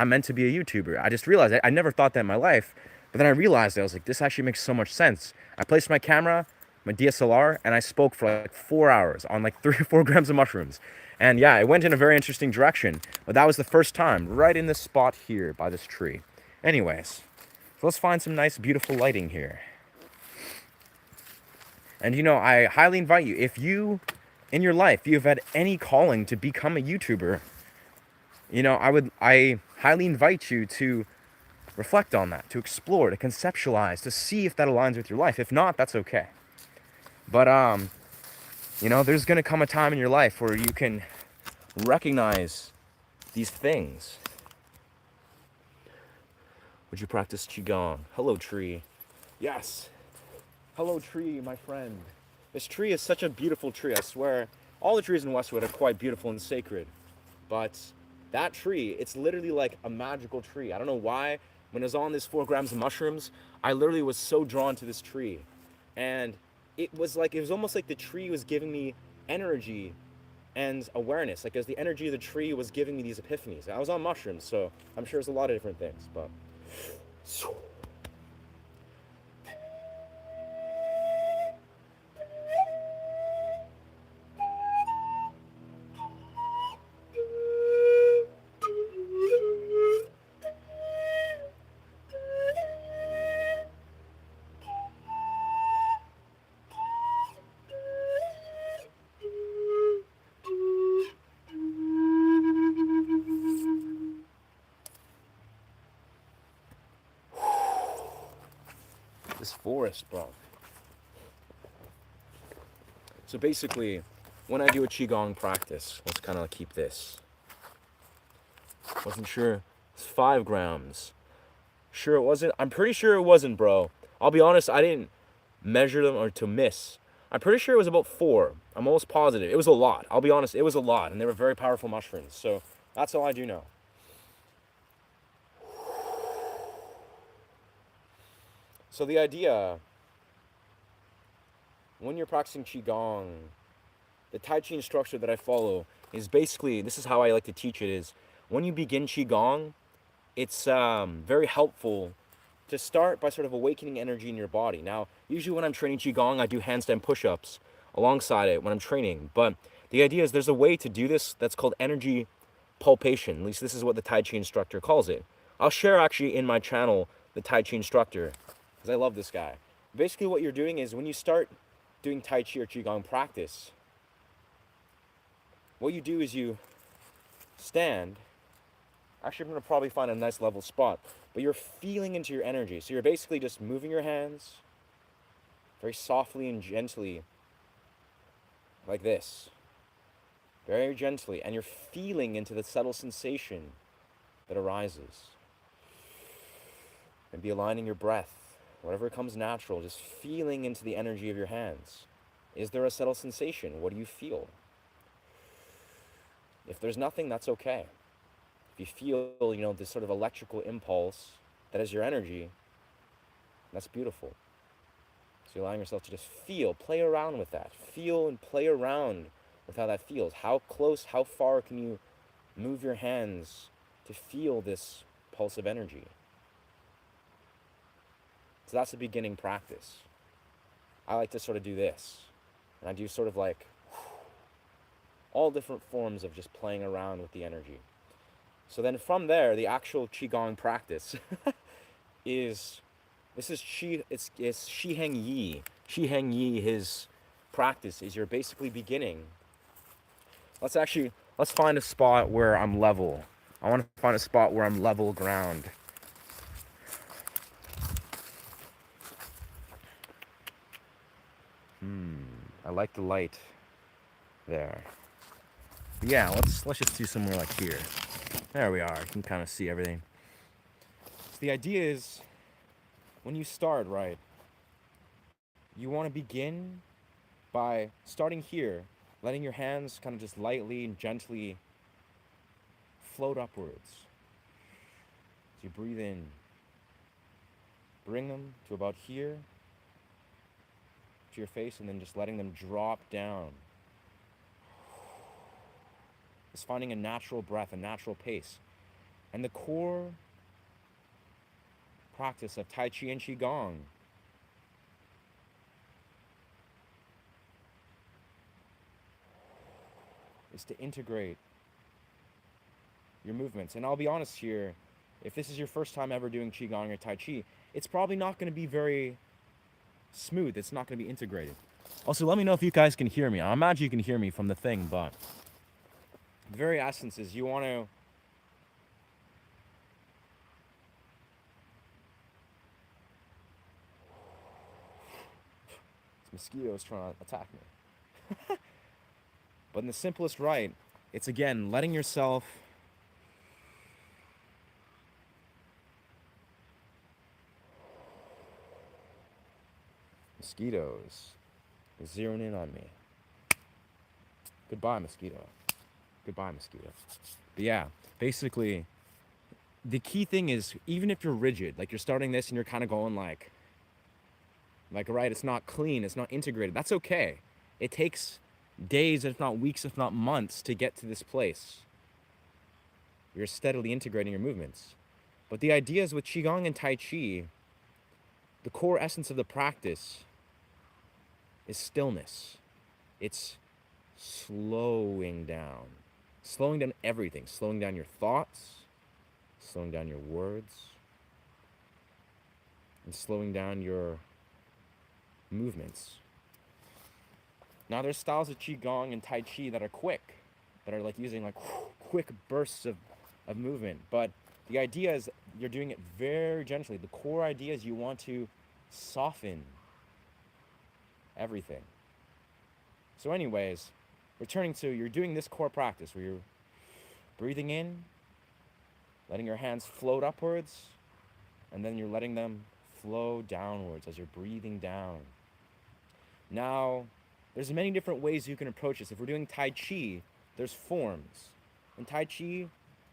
meant to be a YouTuber. I just realized I never thought that in my life, but then I realized I was like, this actually makes so much sense. I placed my camera, my DSLR, and I spoke for like 4 hours on like 3 or 4 grams of mushrooms. And yeah, it went in a very interesting direction, but that was the first time, right in this spot here by this tree. Anyways, so let's find some nice, beautiful lighting here. And I highly invite you, if you in your life, if you've had any calling to become a YouTuber, I highly invite you to reflect on that, to explore, to conceptualize, to see if that aligns with your life. If not, that's okay. But there's gonna come a time in your life where you can recognize these things. Would you practice Qigong? Hello, tree. Yes. Hello, tree, my friend. This tree is such a beautiful tree, I swear. All the trees in Westwood are quite beautiful and sacred. But that tree, it's literally like a magical tree. I don't know why. When I was on this 4 grams of mushrooms, I literally was so drawn to this tree. And it was almost like the tree was giving me energy and awareness. Like, as the energy of the tree was giving me these epiphanies. I was on mushrooms, so I'm sure there's a lot of different things, but this forest, bro. So basically, when I do a Qigong practice, let's kind of keep this. Wasn't sure. It's 5 grams. Sure it wasn't? I'm pretty sure it wasn't, bro. I'll be honest, I didn't measure them or to miss. I'm pretty sure it was about 4. I'm almost positive. It was a lot. I'll be honest, it was a lot. And they were very powerful mushrooms. So that's all I do know. So the idea, when you're practicing Qigong, the Tai Chi instructor that I follow is basically, this is how I like to teach it, is when you begin Qigong, it's very helpful to start by sort of awakening energy in your body. Now, usually when I'm training Qigong, I do handstand push-ups alongside it when I'm training. But the idea is there's a way to do this that's called energy pulpation. At least this is what the Tai Chi instructor calls it. I'll share actually in my channel the Tai Chi instructor, because I love this guy. Basically what you're doing is when you start doing Tai Chi or Qigong practice, what you do is you stand. Actually, I'm going to probably find a nice level spot. But you're feeling into your energy. So you're basically just moving your hands very softly and gently, like this. Very gently. And you're feeling into the subtle sensation that arises. And be aligning your breath. Whatever comes natural, just feeling into the energy of your hands. Is there a subtle sensation? What do you feel? If there's nothing, that's okay. If you feel, this sort of electrical impulse that is your energy, that's beautiful. So you're allowing yourself to just feel, play around with that. Feel and play around with how that feels. How close, how far can you move your hands to feel this pulse of energy? So that's the beginning practice. I like to sort of do this. And I do sort of like all different forms of just playing around with the energy. So then from there, the actual Qigong practice is Shi Heng Yi. Shi Heng Yi, his practice is you're basically beginning. Let's find a spot where I'm level. I want to find a spot where I'm level ground. I like the light there. But yeah, let's just do somewhere like here. There we are. You can kind of see everything. So the idea is, when you start, right, you want to begin by starting here, letting your hands kind of just lightly and gently float upwards. So you breathe in. Bring them to about here, to your face, and then just letting them drop down. Just finding a natural breath, a natural pace. And the core practice of Tai Chi and Qigong is to integrate your movements. And I'll be honest here, if this is your first time ever doing Qigong or Tai Chi, it's probably not going to be very smooth. It's not going to be integrated. Also, let me know if you guys can hear me. I imagine you can hear me from the thing, but the very essence is you want to. This mosquito is trying to attack me. But in the simplest right, it's again letting yourself mosquitoes are zeroing in on me. Goodbye, mosquito. Goodbye, mosquito. But yeah, basically, the key thing is even if you're rigid, like you're starting this and you're kind of going like, right, it's not clean, it's not integrated. That's okay. It takes days, if not weeks, if not months, to get to this place. You're steadily integrating your movements. But the idea is with Qigong and Tai Chi, the core essence of the practice is stillness. It's slowing down everything, slowing down your thoughts, slowing down your words, and slowing down your movements. Now there's styles of Qigong and Tai Chi that are quick, that are like using like quick bursts of movement, but the idea is you're doing it very gently. The core idea is you want to soften everything. So anyways, returning to, you're doing this core practice where you're breathing in, letting your hands float upwards, and then you're letting them flow downwards as you're breathing down. Now, there's many different ways you can approach this. If we're doing Tai Chi, there's forms. In Tai Chi,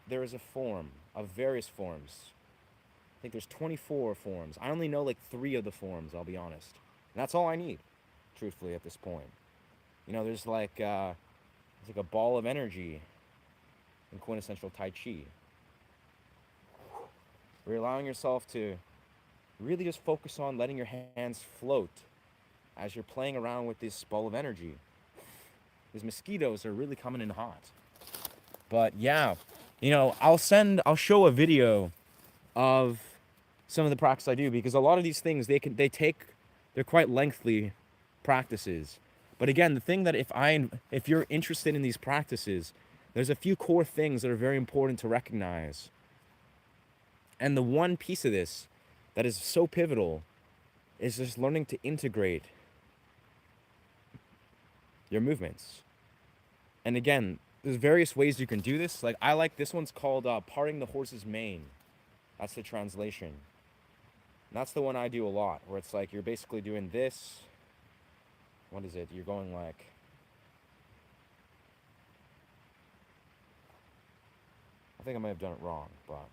there is a form of various forms. I think there's 24 forms. I only know like 3 of the forms, I'll be honest. And that's all I need, truthfully, at this point. You know, there's like a ball of energy in quintessential Tai Chi. Where you're allowing yourself to really just focus on letting your hands float as you're playing around with this ball of energy. These mosquitoes are really coming in hot. But yeah, you know, I'll show a video of some of the practice I do, because a lot of these things, they're quite lengthy practices. But again, the thing that if you're interested in these practices, there's a few core things that are very important to recognize. And the one piece of this that is so pivotal is just learning to integrate your movements. And again, there's various ways you can do this. Like I like this one's called parting the horse's mane. That's the translation. And that's the one I do a lot, where it's like you're basically doing this. What is it? You're going like, I think I might have done it wrong, but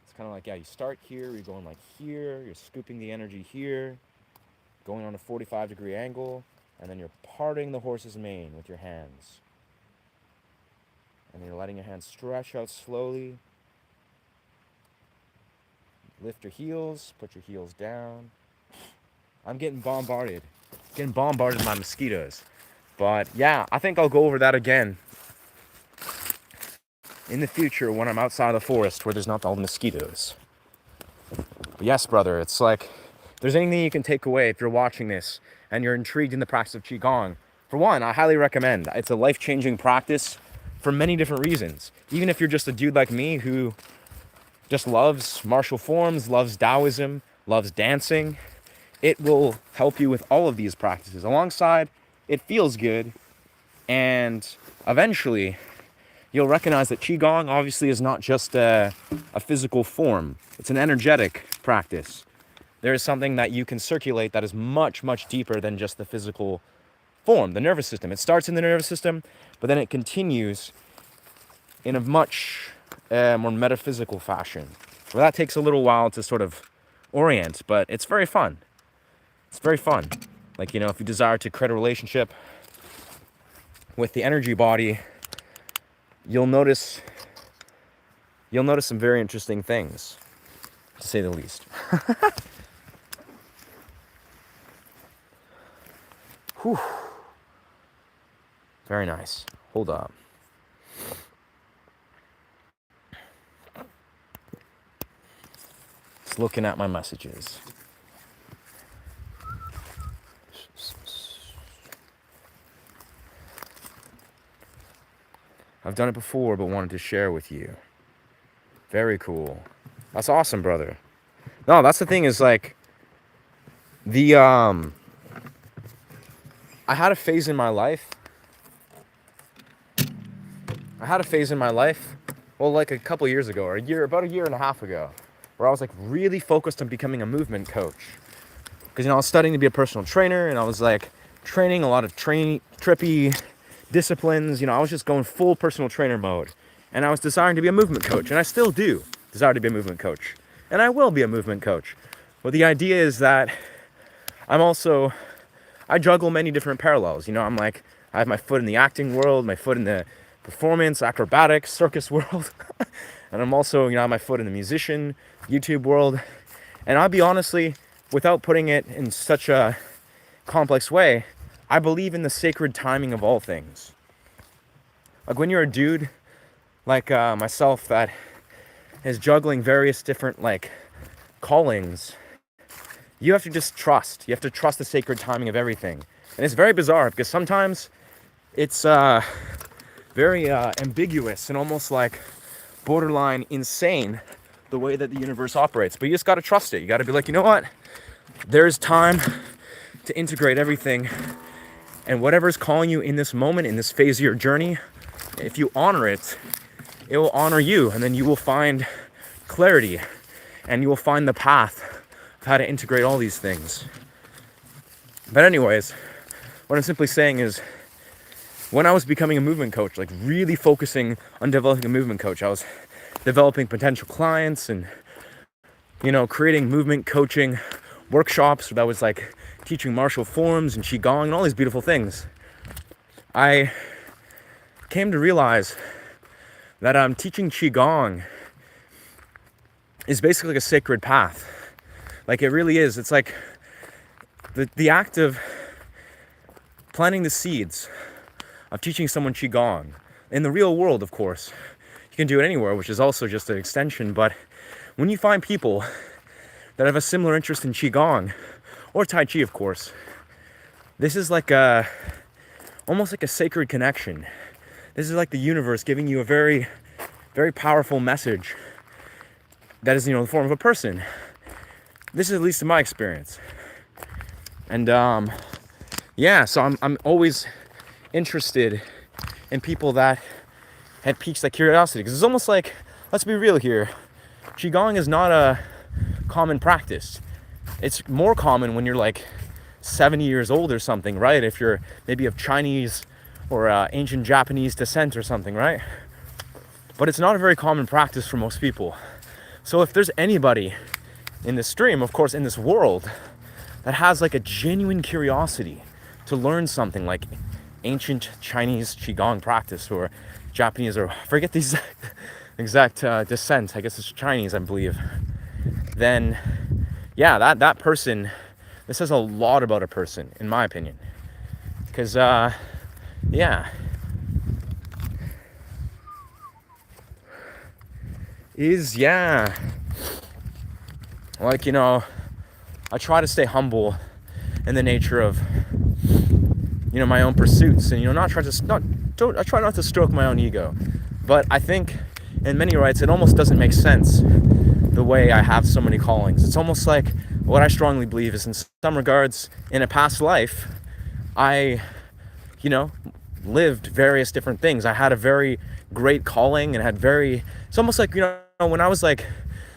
it's kind of like, yeah, you start here, you're going like here, you're scooping the energy here, going on a 45-degree angle, and then you're parting the horse's mane with your hands. And you're letting your hands stretch out slowly. Lift your heels, put your heels down. I'm getting bombarded by mosquitoes. But yeah, I think I'll go over that again in the future when I'm outside of the forest where there's not all the mosquitoes. But yes, brother, it's like, if there's anything you can take away if you're watching this and you're intrigued in the practice of Qigong, for one, I highly recommend. It's a life-changing practice for many different reasons. Even if you're just a dude like me who just loves martial forms, loves Taoism, loves dancing, it will help you with all of these practices. Alongside, it feels good, and eventually, you'll recognize that Qigong obviously is not just a physical form. It's an energetic practice. There is something that you can circulate that is much, much deeper than just the physical form, the nervous system. It starts in the nervous system, but then it continues in a much more metaphysical fashion. Well, that takes a little while to sort of orient, but it's very fun. It's very fun. Like, you know, if you desire to create a relationship with the energy body, you'll notice some very interesting things, to say the least. Whew. Very nice. Hold up. Just looking at my messages. I've done it before, but wanted to share with you. Very cool. That's awesome, brother. No, that's the thing is like I had a phase in my life. Well, like a couple years ago, or about a year and a half ago, where I was like really focused on becoming a movement coach. Because, I was studying to be a personal trainer, and I was like training a lot of trippy disciplines. I was just going full personal trainer mode. And I was desiring to be a movement coach, and I still do desire to be a movement coach. And I will be a movement coach. But the idea is that I juggle many different parallels. I'm like, I have my foot in the acting world, my foot in the performance, acrobatics, circus world. And I'm also, I have my foot in the musician, YouTube world. And I'll be honestly, without putting it in such a complex way, I believe in the sacred timing of all things. Like when you're a dude like myself that is juggling various different like callings, you have to just trust. You have to trust the sacred timing of everything. And it's very bizarre because sometimes it's very ambiguous and almost like borderline insane the way that the universe operates. But you just got to trust it. You got to be like, you know what? There's time to integrate everything. And whatever's calling you in this moment, in this phase of your journey, if you honor it, it will honor you. And then you will find clarity. And you will find the path of how to integrate all these things. But anyways, what I'm simply saying is, when I was becoming a movement coach, like really focusing on developing a movement coach, I was developing potential clients and, creating movement coaching workshops that was like teaching martial forms and Qigong and all these beautiful things. I came to realize that teaching Qigong is basically like a sacred path. Like it really is. It's like the act of planting the seeds of teaching someone Qigong. In the real world, of course. You can do it anywhere, which is also just an extension. But when you find people that have a similar interest in Qigong, or Tai Chi, of course, this is like almost like a sacred connection. This is like the universe giving you a very, very powerful message that is, the form of a person. This is at least in my experience. And so I'm always interested in people that had piques that curiosity, because it's almost like, let's be real here, Qigong is not a common practice. It's more common when you're like 70 years old or something, right? If you're maybe of Chinese or ancient Japanese descent or something, right? But it's not a very common practice for most people. So if there's anybody in this stream, of course, in this world, that has like a genuine curiosity to learn something like ancient Chinese Qigong practice or Japanese, or I forget the exact descent, I guess it's Chinese, I believe, then yeah, that person, this says a lot about a person, in my opinion. Because like, I try to stay humble in the nature of, my own pursuits, and I try not to stroke my own ego. But I think in many rights it almost doesn't make sense the way I have so many callings. It's almost like what I strongly believe is, in some regards, in a past life, I lived various different things. I had a very great calling and it's almost like, when I was like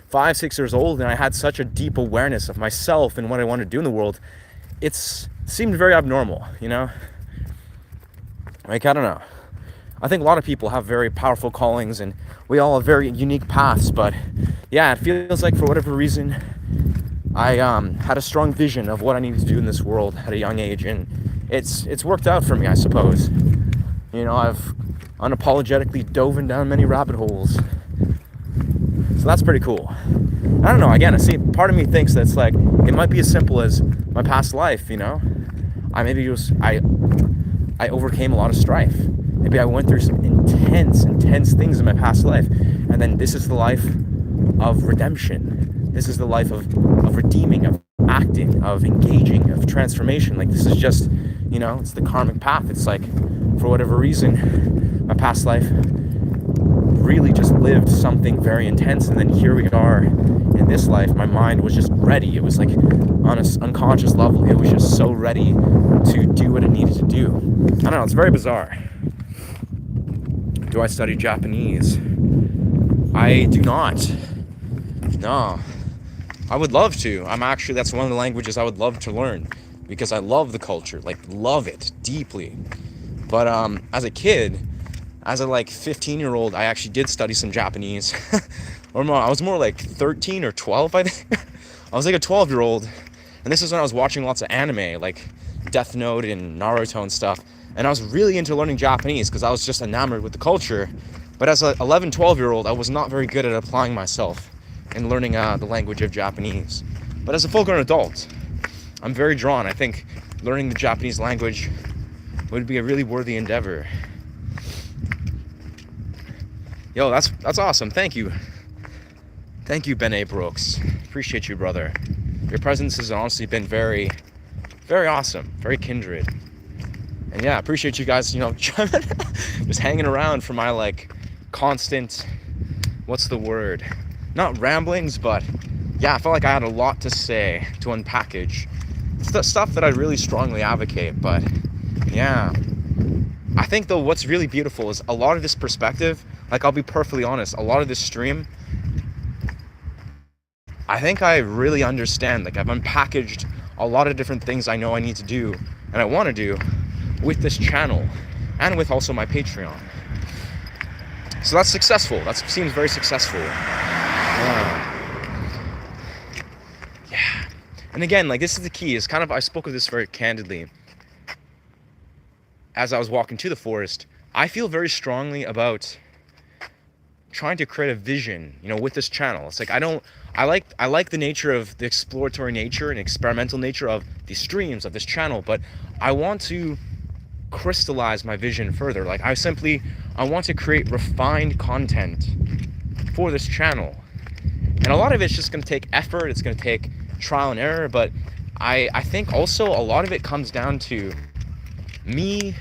5, 6 years old and I had such a deep awareness of myself and what I wanted to do in the world, it seemed very abnormal, Like, I don't know. I think a lot of people have very powerful callings and we all have very unique paths, but yeah, it feels like for whatever reason, I had a strong vision of what I needed to do in this world at a young age, and it's worked out for me, I suppose. I've unapologetically dove down many rabbit holes. So that's pretty cool. I don't know, again, part of me thinks that's like, it might be as simple as my past life, I overcame a lot of strife. Maybe I went through some intense things in my past life. And then this is the life of redemption. This is the life of redeeming, of acting, of engaging, of transformation. Like, this is just, it's the karmic path. It's like, for whatever reason, my past life really just lived something very intense, and then here we are in this life. My mind was just ready. It was like on an unconscious level, it was just so ready to do what it needed to do. I don't know, it's very bizarre. Do I study Japanese? I do not. No. I would love to. That's one of the languages I would love to learn because I love the culture, like love it deeply. But as a kid, as a like 15-year-old, I actually did study some Japanese. Or more, I was more like 13 or 12, I think. I was like a 12-year-old, and this is when I was watching lots of anime, like Death Note and Naruto and stuff. And I was really into learning Japanese because I was just enamored with the culture. But as an 11, 12-year-old, I was not very good at applying myself and learning the language of Japanese. But as a full-grown adult, I'm very drawn. I think learning the Japanese language would be a really worthy endeavor. Yo, that's awesome. Thank you. Thank you, Ben A. Brooks. Appreciate you, brother. Your presence has honestly been very, very awesome. Very kindred. And yeah, appreciate you guys, just hanging around for my like constant, what's the word? Not ramblings, but yeah, I felt like I had a lot to say, to unpackage. It's the stuff that I really strongly advocate, but yeah. I think though what's really beautiful is a lot of this perspective, like I'll be perfectly honest, a lot of this stream, I think I really understand, like I've unpackaged a lot of different things I know I need to do and I want to do with this channel and with also my Patreon. So that's successful. That seems very successful. Yeah. And again, like this is the key, is kind of, I spoke of this very candidly. As I was walking to the forest, I feel very strongly about trying to create a vision, with this channel. It's like I like the nature of the exploratory nature and experimental nature of these streams, of this channel, but I want to crystallize my vision further. Like I want to create refined content for this channel. And a lot of it's just going to take effort, it's going to take trial and error, but I think also a lot of it comes down to me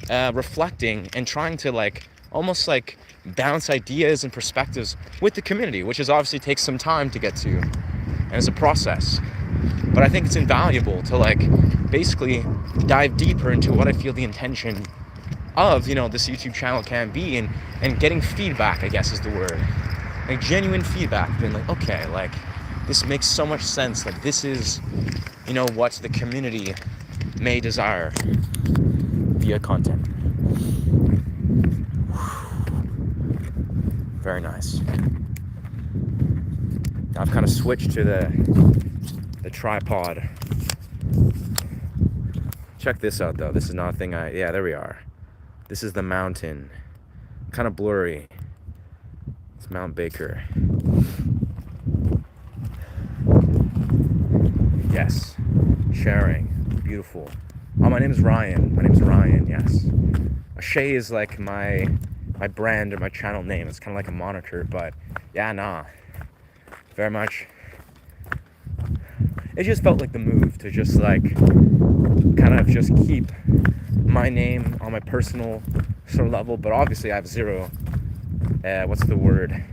reflecting and trying to like almost like bounce ideas and perspectives with the community, which is obviously takes some time to get to and it's a process. But I think it's invaluable to like basically dive deeper into what I feel the intention of this YouTube channel can be, and getting feedback, I guess is the word, like genuine feedback, being like, okay, like this makes so much sense, like this is what the community may desire via content. Very nice. I've kind of switched to the tripod. Check this out though. This is not a thing yeah, there we are. This is the mountain. Kind of blurry. It's Mount Baker. Yes. Sharing. Beautiful. Oh, my name is Ryan. Yes. Shay is like my brand or my channel name. It's kind of like a moniker, but yeah, nah. Very much. It just felt like the move to just like kind of just keep my name on my personal sort of level, but obviously I have zero, what's the word?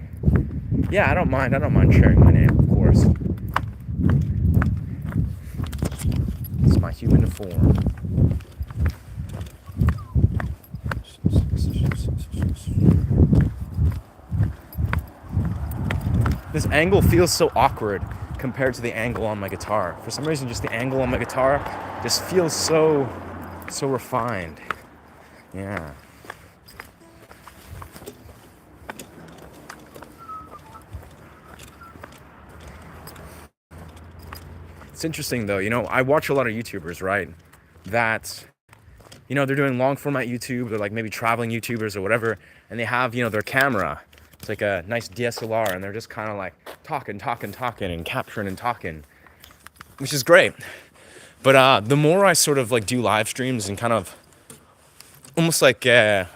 Yeah, I don't mind sharing my name, of course. It's my human form. This angle feels so awkward compared to the angle on my guitar. For some reason, just the angle on my guitar just feels so refined. Yeah. It's interesting though, I watch a lot of YouTubers, right? That, they're doing long format YouTube, they're like maybe traveling YouTubers or whatever, and they have, their camera. It's like a nice DSLR, and they're just kind of like talking and capturing and talking, which is great. But the more I sort of like do live streams and kind of almost like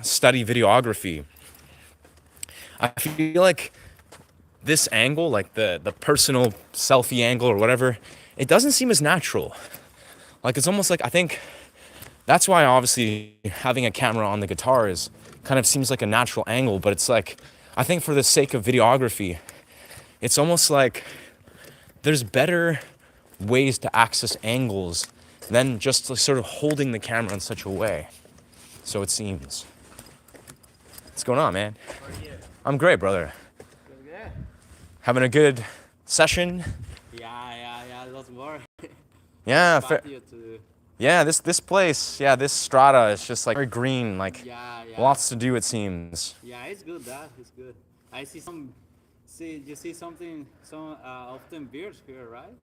study videography, I feel like this angle, like the personal selfie angle or whatever, it doesn't seem as natural. Like it's almost like, I think that's why obviously having a camera on the guitar is kind of seems like a natural angle, but it's like I think for the sake of videography, it's almost like there's better ways to access angles than just sort of holding the camera in such a way. So it seems. What's going on, man? How are you? I'm great, brother. Good. Having a good session? Yeah. Lots more. Yeah, Patio to. yeah. This place, yeah, this strata is just like very green, like Yeah. lots to do. It seems. Yeah, it's good. It's good. I see some. See, you see something. Some often bears here, right?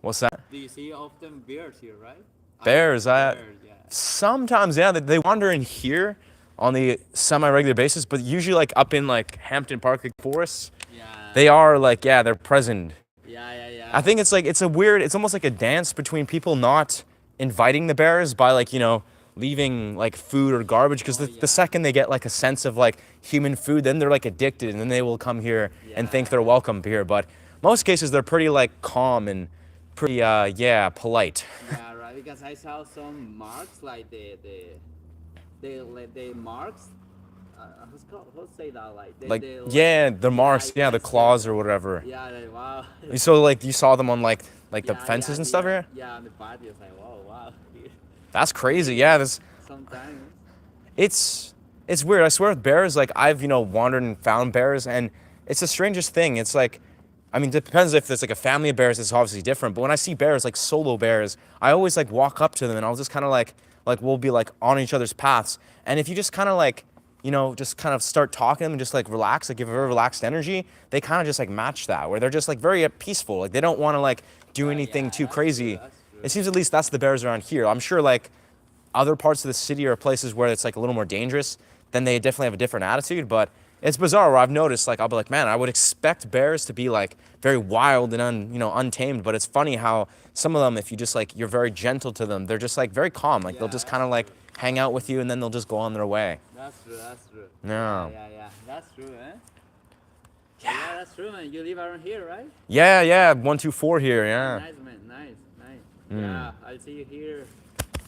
What's that? Do you see often bears here, right? Bears, Bears, yeah. sometimes, yeah, they wander in here on the semi-regular basis, but usually like up in like Hampton Park, like forests, Yeah. they are like, yeah, they're present. Yeah. I think it's like, it's almost like a dance between people not inviting the bears by like, you know, leaving like food or garbage, because the second they get like a sense of like human food, then they're like addicted, and then they will come here and think they're welcome here. But most cases they're pretty like calm and pretty polite. Yeah, right. Because I saw some marks like the marks. How say that Like the the marks, yeah, the claws or whatever. Yeah, wow. So like you saw them on like the Yeah, fences and stuff here? Yeah, on the patio. It's like wow. That's crazy. Yeah, Sometimes. it's weird. I swear with bears, like I've, you know, wandered and found bears, and it's the strangest thing. It's like, I mean, it depends if there's like a family of bears, it's obviously different. But when I see bears, like solo bears, I always like walk up to them and I'll just kind of like we'll be like on each other's paths. And if you just kind of like, you know, just kind of start talking to them and just like relax, like give a very relaxed energy, they kind of just like match that, where they're just like very peaceful. Like they don't want to like do anything too crazy. That's true. It seems at least that's the bears around here. I'm sure like other parts of the city or places where it's like a little more dangerous, then they definitely have a different attitude. But it's bizarre where I've noticed, like, I'll be like, man, I would expect bears to be like very wild and untamed. But it's funny how some of them, if you just like, you're very gentle to them, they're just like very calm. Like they'll just kind of like hang out with you and then they'll just go on their way. That's true. No. Yeah. That's true, eh? Yeah, that's true, man. You live around here, right? Yeah. 124 here. Yeah. Nice, man. Nice. Mm. Yeah, I'll see you here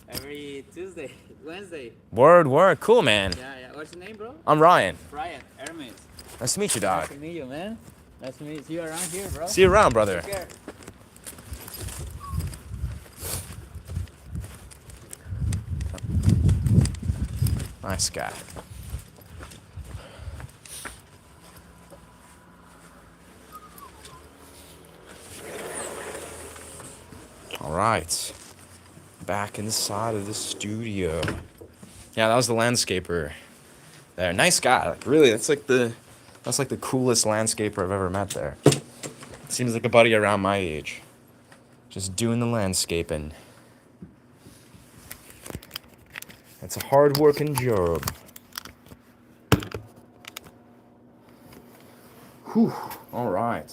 every Tuesday, Wednesday. Word. Cool, man. Yeah. What's your name, bro? I'm Ryan. Brian, Hermes. Nice to meet you, Nice dog. to meet you, man. Nice to meet you around here, bro. See you around, brother. Take care. Nice guy. All right, back inside of the studio. Yeah, that was the landscaper there. Nice guy. Like, really, that's like the coolest landscaper I've ever met there. Seems like a buddy around my age, just doing the landscaping. It's a hard-working job. Whew. All right.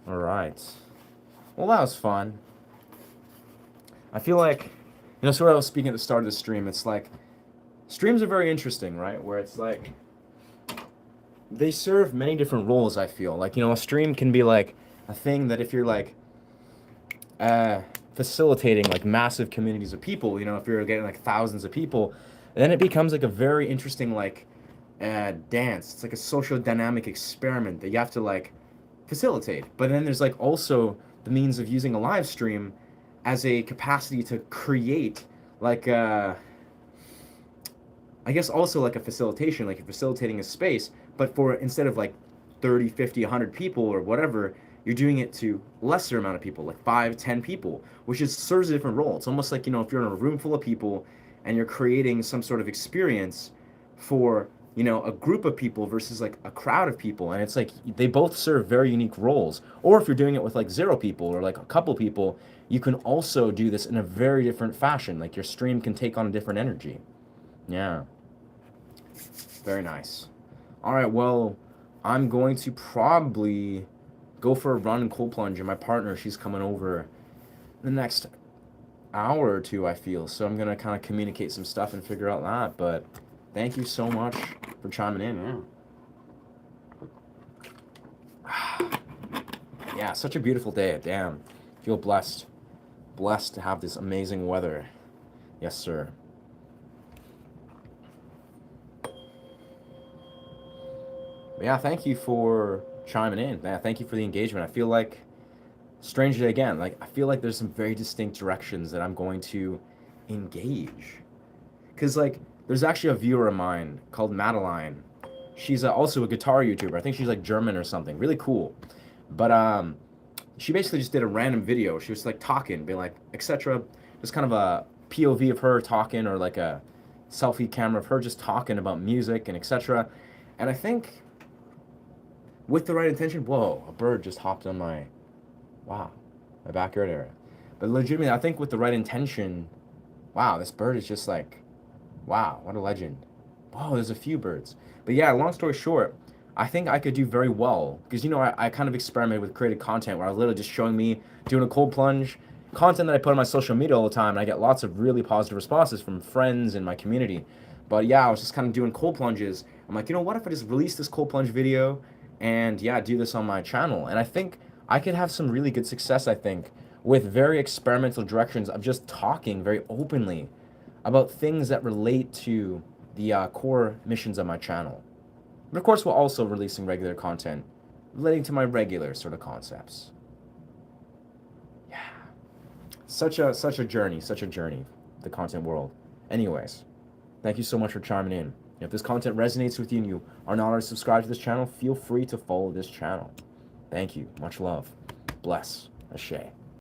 Well, that was fun. I feel like, sort of I was speaking at the start of the stream, it's like, streams are very interesting, right? Where it's like, they serve many different roles, I feel. Like, a stream can be like a thing that if you're like, facilitating like massive communities of people, if you're getting like thousands of people, then it becomes like a very interesting like dance. It's like a social dynamic experiment that you have to like facilitate. But then there's like also the means of using a live stream as a capacity to create like I guess also like a facilitation, like you're facilitating a space, but for instead of like 30, 50, 100 people or whatever, you're doing it to lesser amount of people, like 5, 10 people, which serves a different role. It's almost like, if you're in a room full of people and you're creating some sort of experience for, a group of people versus like a crowd of people. And it's like, they both serve very unique roles. Or if you're doing it with like 0 people or like a couple people, you can also do this in a very different fashion. Like your stream can take on a different energy. Yeah. Very nice. All right, well, I'm going to probably go for a run and cold plunge, and my partner, she's coming over the next hour or two, I feel. So I'm going to kind of communicate some stuff and figure out that. But thank you so much for chiming in. Yeah, such a beautiful day. Damn. Feel blessed. Blessed to have this amazing weather. Yes, sir. Yeah, thank you for chiming in. Yeah, thank you for the engagement. I feel like, strangely again, like I feel like there's some very distinct directions that I'm going to engage. Cause like there's actually a viewer of mine called Madeline. She's also a guitar YouTuber. I think she's like German or something. Really cool. But she basically just did a random video. She was like talking, being like, etc. Just kind of a POV of her talking, or like a selfie camera of her just talking about music and etc. And I think with the right intention, whoa, a bird just hopped on my, wow, my backyard area. But legitimately, I think with the right intention, wow, this bird is just like, wow, what a legend. Whoa, there's a few birds. But yeah, long story short, I think I could do very well because, you know, I kind of experimented with created content where I was literally just showing me doing a cold plunge, content that I put on my social media all the time, and I get lots of really positive responses from friends in my community. But yeah, I was just kind of doing cold plunges. I'm like, you know, what if I just release this cold plunge video and yeah, do this on my channel? And I think I could have some really good success, I think, with very experimental directions of just talking very openly about things that relate to the core missions of my channel. But of course, we're also releasing regular content relating to my regular sort of concepts. Yeah, such a journey, the content world. Anyways, thank you so much for chiming in. If this content resonates with you and you are not already subscribed to this channel, feel free to follow this channel. Thank you. Much love. Bless. Ashe.